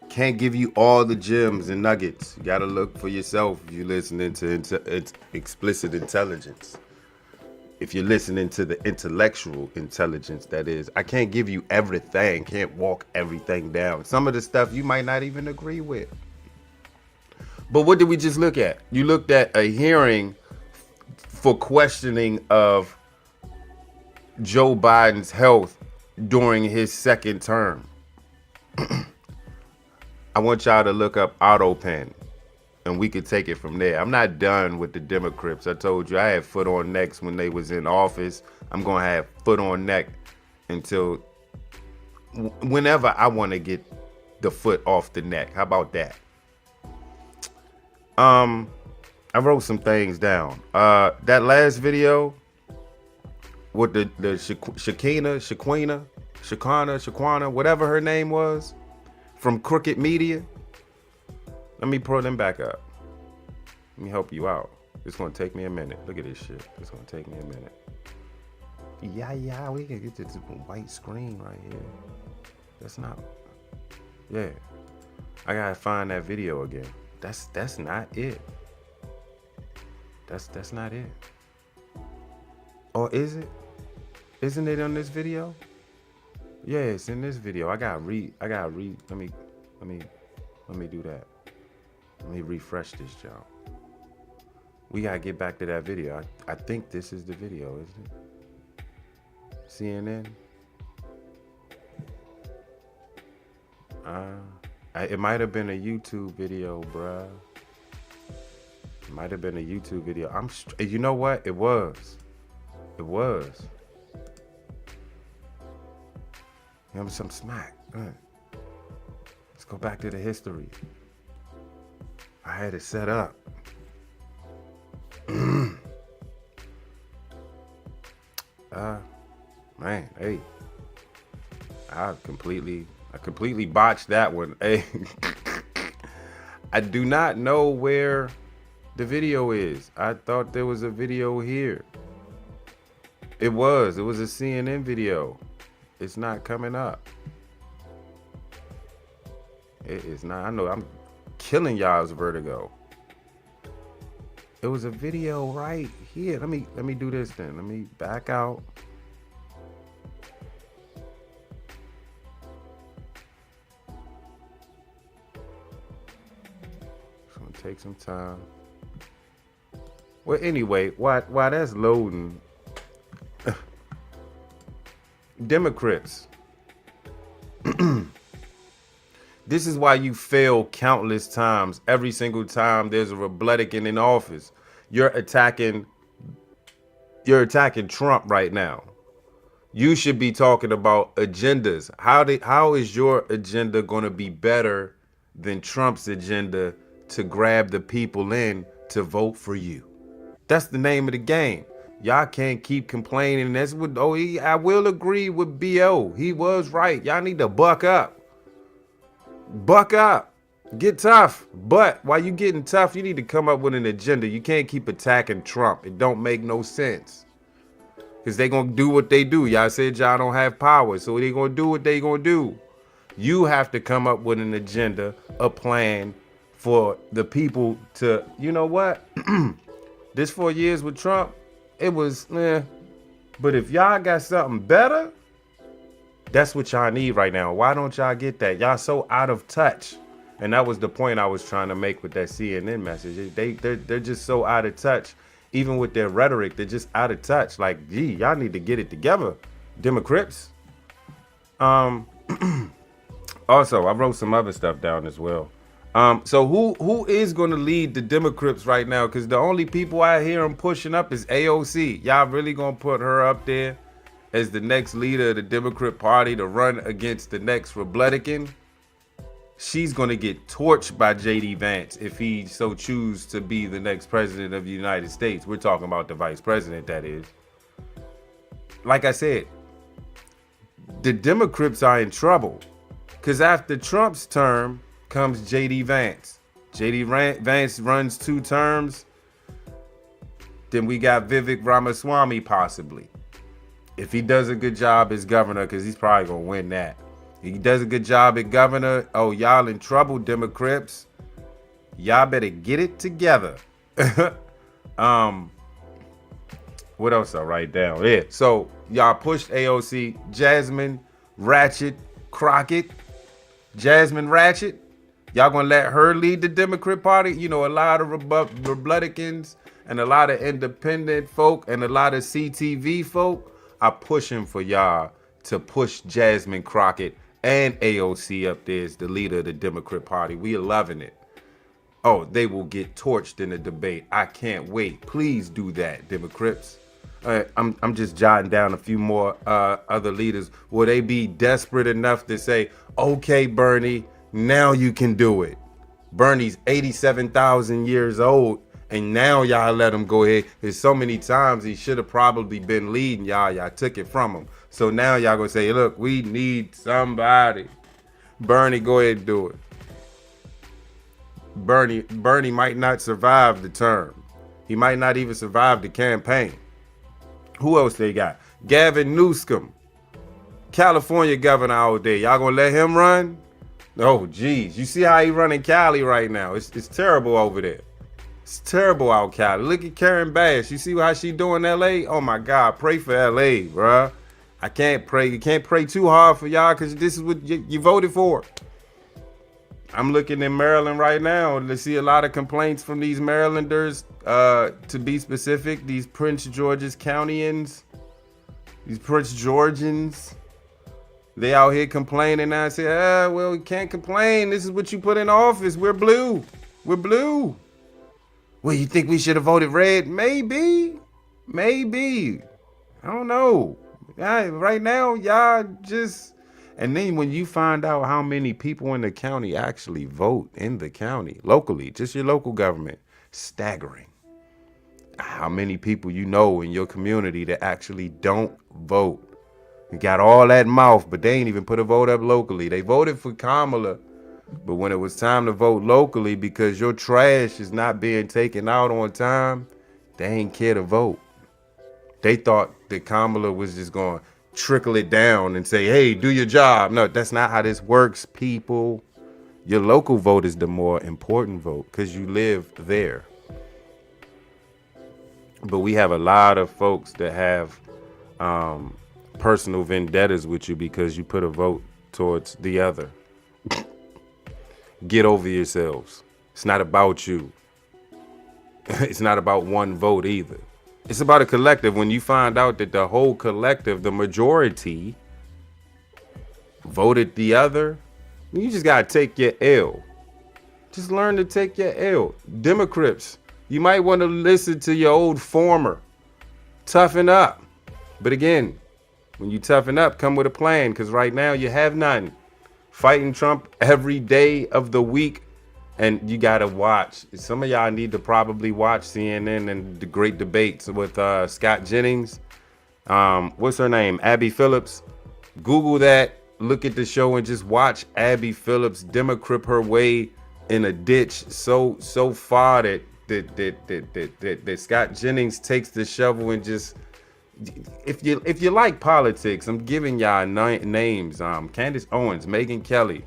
Can't give you all the gems and nuggets. You got to look for yourself if you're listening to explicit intelligence. If you're listening to the intellectual intelligence, that is, I can't give you everything, can't walk everything down. Some of the stuff you might not even agree with. But what did we just look at? You looked at a hearing for questioning of Joe Biden's health during his second term. I want y'all to look up AutoPen, and we could take it from there. I'm not done with the Democrats. I told you I had foot on necks when they was in office. I'm going to have foot on neck until whenever I want to get the foot off the neck. How about that? I wrote some things down. That last video with the Shaquana, whatever her name was, from Crooked Media. Let me pull them back up. Let me help you out. It's gonna take me a minute. Look at this shit. It's gonna take me a minute. Yeah, we can get this white screen right here. That's not. Yeah, I gotta find that video again. That's not it. That's not it. Or is it? Isn't it on this video? Yeah, it's in this video. I gotta read. Let me do that. Let me refresh this, y'all. We gotta get back to that video. I think this is the video, isn't it? CNN. It might have been a YouTube video, bruh. It might have been a YouTube video. You know what? It was. It was. Give me some smack. Let's go back to the history. I had it set up. Man, hey. I completely botched that one. Hey. I do not know where the video is. I thought there was a video here. It was a CNN video. It's not coming up. It is not. I know I'm killing y'all's vertigo. It was a video right here. Let me do this then. Let me back out. It's gonna take some time. Well, anyway, while that's loading, Democrats. This is why you fail countless times. Every single time there's a Republican in office, you're attacking Trump right now. You should be talking about agendas. How is your agenda going to be better than Trump's agenda to grab the people in to vote for you? That's the name of the game. Y'all can't keep complaining. That's what. I will agree with BO. He was right. Y'all need to buck up. Buck up. Get tough. But while you getting tough, you need to come up with an agenda. You can't keep attacking Trump. It don't make no sense. Because they going to do what they do. Y'all said y'all don't have power. So they going to do what they going to do. You have to come up with an agenda, a plan for the people to, you know what? This 4 years with Trump, it was, But if y'all got something better, that's what y'all need right now. Why don't y'all get that? Y'all so out of touch. And that was the point I was trying to make with that CNN message. They're just so out of touch. Even with their rhetoric, they're just out of touch. Like, gee, y'all need to get it together, Democrats. Also, I wrote some other stuff down as well. So who is going to lead the Democrats right now? Because the only people I hear them pushing up is AOC. Y'all really going to put her up there as the next leader of the Democrat Party to run against the next Republican? She's going to get torched by J.D. Vance if he so chooses to be the next president of the United States. We're talking about the vice president, that is. Like I said, the Democrats are in trouble because after Trump's term comes J.D. Vance. J.D. Vance runs 2 terms. Then we got Vivek Ramaswamy possibly. If he does a good job as governor, because he's probably going to win that. He does a good job at governor. Oh, y'all in trouble, Democrats. Y'all better get it together. What else I write down? Yeah. So y'all pushed AOC, Jasmine Ratchet Crockett. Jasmine Ratchet. Y'all gonna let her lead the Democrat Party? You know, a lot of Republicans and a lot of independent folk and a lot of CTV folk are pushing for y'all to push Jasmine Crockett and AOC up there as the leader of the Democrat Party. We are loving it. Oh, they will get torched in the debate. I can't wait. Please do that, Democrats. I'm just jotting down a few more other leaders. Will they be desperate enough to say, okay, Bernie, now you can do it? Bernie's 87,000 years old, and now y'all let him go ahead. There's so many times he should have probably been leading y'all. Y'all took it from him. So now y'all gonna say, look, we need somebody. Bernie, go ahead and do it. Bernie might not survive the term. He might not even survive the campaign. Who else they got? Gavin Newsom, California governor out there. Y'all gonna let him run? Oh, geez. You see how he running Cali right now? It's terrible over there. It's terrible out Cali. Look at Karen Bass. You see how she doing LA? Oh my God, pray for LA, bruh. I can't pray. You can't pray too hard for y'all because this is what you voted for. I'm looking in Maryland right now to see a lot of complaints from these Marylanders, to be specific, these Prince George's Countyans, these Prince Georgians. They out here complaining now. I say, well, we can't complain. This is what you put in office. We're blue. We're blue. Well, you think we should have voted red? Maybe. Maybe. I don't know. Right now, y'all just... And then when you find out how many people in the county actually vote in the county, locally, just your local government, staggering. How many people you know in your community that actually don't vote. You got all that mouth, but they ain't even put a vote up locally. They voted for Kamala, but when it was time to vote locally because your trash is not being taken out on time, they ain't care to vote. They thought that Kamala was just going to trickle it down and say, hey, do your job. No, that's not how this works, people. Your local vote is the more important vote because you live there. But we have a lot of folks that have personal vendettas with you because you put a vote towards the other. Get over yourselves. It's not about you. It's not about one vote either. It's about a collective. When you find out that the whole collective, the majority, voted the other, you just got to take your L. Just learn to take your L. Democrats, you might want to listen to your old former. Toughen up. But again, when you toughen up, come with a plan, because right now you have none. Fighting Trump every day of the week. And you got to watch. Some of y'all need to probably watch CNN and the great debates with Scott Jennings. What's her name? Abby Phillips. Google that. Look at the show and just watch Abby Phillips Democrat her way in a ditch so far that Scott Jennings takes the shovel and just... If you like politics, I'm giving y'all names. Candace Owens, Megyn Kelly,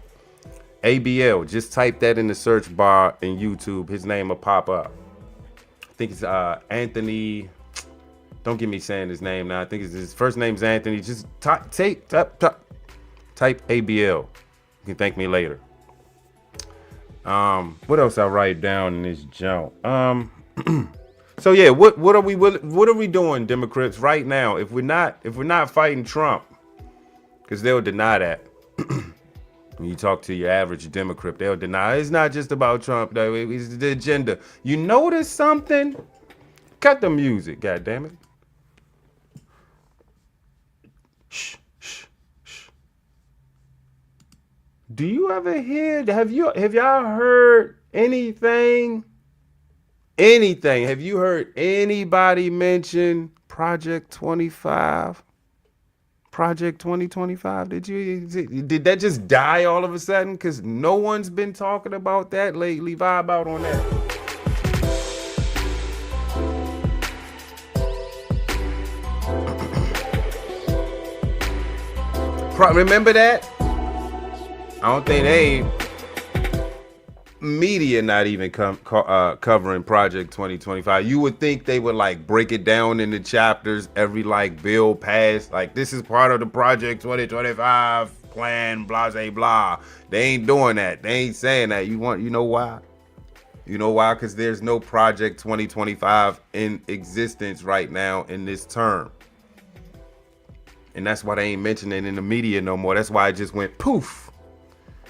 ABL. Just type that in the search bar in YouTube. His name will pop up. I think it's Anthony. Don't get me saying his name now. I think his first name's Anthony. Just type ABL. You can thank me later. What else I write down in this junk? So yeah, what are we doing, Democrats, right now? If we're not fighting Trump, because they'll deny that. When you talk to your average Democrat, they'll deny it's not just about Trump, though. It's the agenda. You notice something? Cut the music, goddammit. Shh. Do you ever hear? Have y'all heard anything? Anything? Have you heard anybody mention Project 25? Project 2025? Did that just die all of a sudden? Because no one's been talking about that lately. Vibe out on that. Remember that? I don't think media not even covering Project 2025. You would think they would like break it down into chapters, every like bill passed, like this is part of the Project 2025 plan, blah blah blah. They ain't doing that. They ain't saying that. You know why? You know why? Because there's no Project 2025 in existence right now in this term. And that's why they ain't mentioning it in the media no more. That's why it just went poof.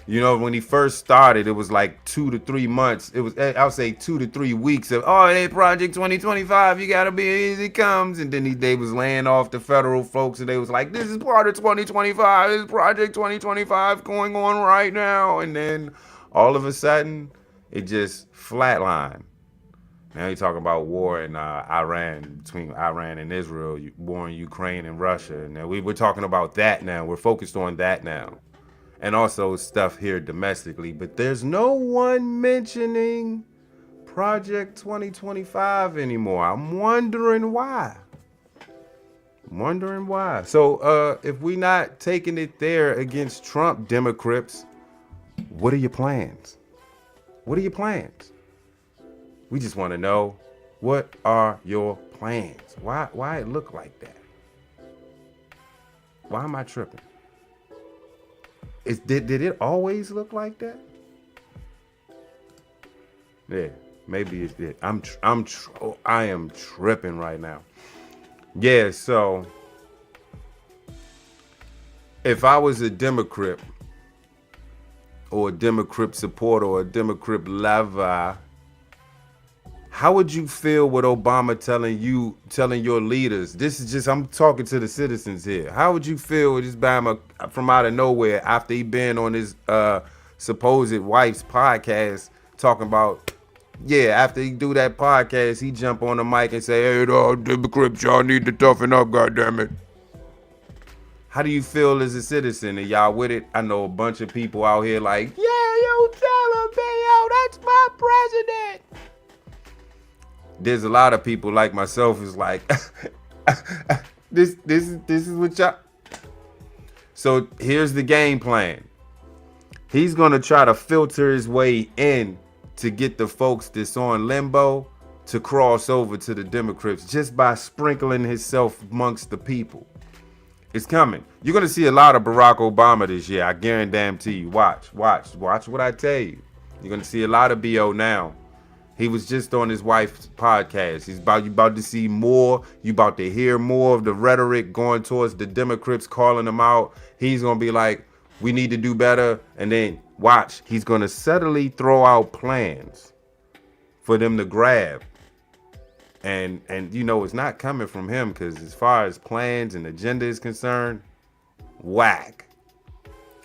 You know, when he first started, it was like 2 to 3 months. It was, I'll say 2 to 3 weeks of, oh, hey, Project 2025, you gotta be as it comes. And then they was laying off the federal folks, and they was like, this is part of 2025. This is Project 2025 going on right now. And then all of a sudden, it just flatlined. Now you're talking about war in Iran, between Iran and Israel, war in Ukraine and Russia. Now we're talking about that now. We're focused on that now. And also stuff here domestically, but there's no one mentioning Project 2025 anymore. I'm wondering why. Wondering why. So if we not taking it there against Trump Democrats, what are your plans? What are your plans? We just want to know, what are your plans? Why it look like that? Why am I tripping? Did it always look like that? Yeah, maybe it did. I am tripping right now. Yeah, so if I was a Democrat or a Democrat supporter or a Democrat lover, how would you feel with Obama telling your leaders? This is just, I'm talking to the citizens here. How would you feel with this Bama from out of nowhere after he been on his supposed wife's podcast talking about, after he do that podcast, he jump on the mic and say, hey, Democrats, y'all need to toughen up, goddammit. How do you feel as a citizen? And y'all with it? I know a bunch of people out here like, yeah, yo, tell him, yo, that's my president. There's a lot of people like myself is like, this is what y'all. So here's the game plan. He's gonna try to filter his way in to get the folks that's on limbo to cross over to the Democrats just by sprinkling himself amongst the people. It's coming. You're gonna see a lot of Barack Obama this year. I guarantee you. Watch what I tell you. You're gonna see a lot of BO now. He was just on his wife's podcast. You about to see more. You about to hear more of the rhetoric going towards the Democrats, calling them out. He's going to be like, we need to do better. And then watch, he's going to subtly throw out plans for them to grab. And it's not coming from him, because as far as plans and agenda is concerned, whack.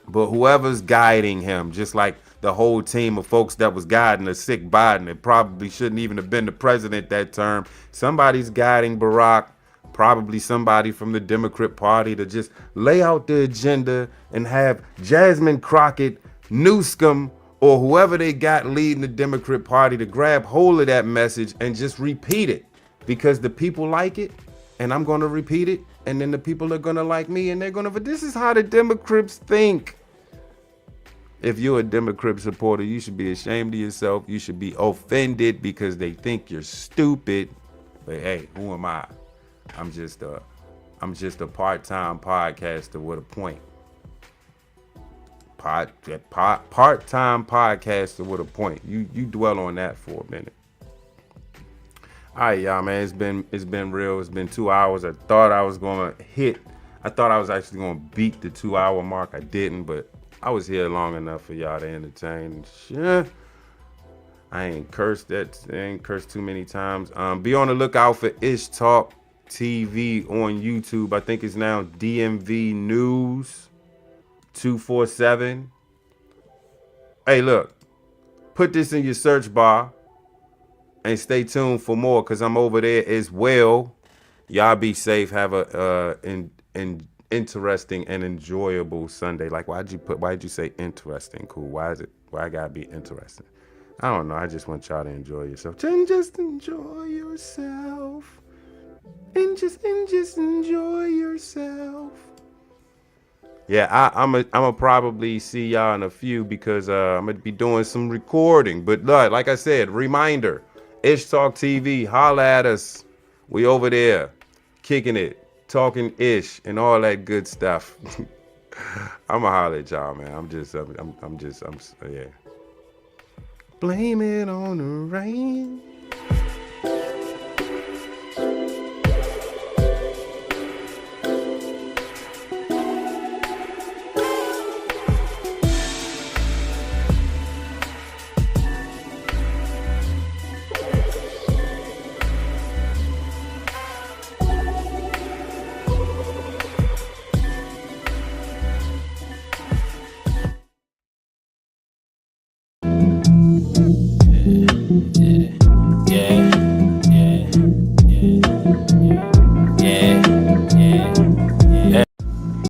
But whoever's guiding him, just like the whole team of folks that was guiding a sick Biden, it probably shouldn't even have been the president that term. Somebody's guiding Barack, probably somebody from the Democrat Party, to just lay out the agenda and have Jasmine Crockett, Newsom, or whoever they got leading the Democrat Party to grab hold of that message and just repeat it, because the people like it, and I'm going to repeat it, and then the people are going to like me, and they're going to, this is how the Democrats think. If you're a Democrat supporter, you should be ashamed of yourself. You should be offended because they think you're stupid. But hey, who am I? I'm just a part-time podcaster with a point. Part-time podcaster with a point. You dwell on that for a minute. All right, y'all, man. It's been real. It's been 2 hours. I thought I was actually gonna beat the 2 hour mark. I didn't, but I was here long enough for y'all to entertain. Yeah. I ain't cursed too many times. Be on the lookout for Ish Talk TV on YouTube. I think it's now DMV News 247. Hey, look, put this in your search bar and stay tuned for more, because I'm over there as well. Y'all be safe. Have a interesting and enjoyable Sunday. Like, why'd you say interesting? Cool. Why I gotta be interesting? I don't know. I just want y'all to enjoy yourself. Just enjoy yourself. And just enjoy yourself. Yeah, I'm a probably see y'all in a few, because I'm gonna be doing some recording. But like I said, reminder, Ish Talk TV, holla at us. We over there kicking it, talking ish and all that good stuff. I'ma holler at y'all, man. I'm yeah. Blame it on the rain.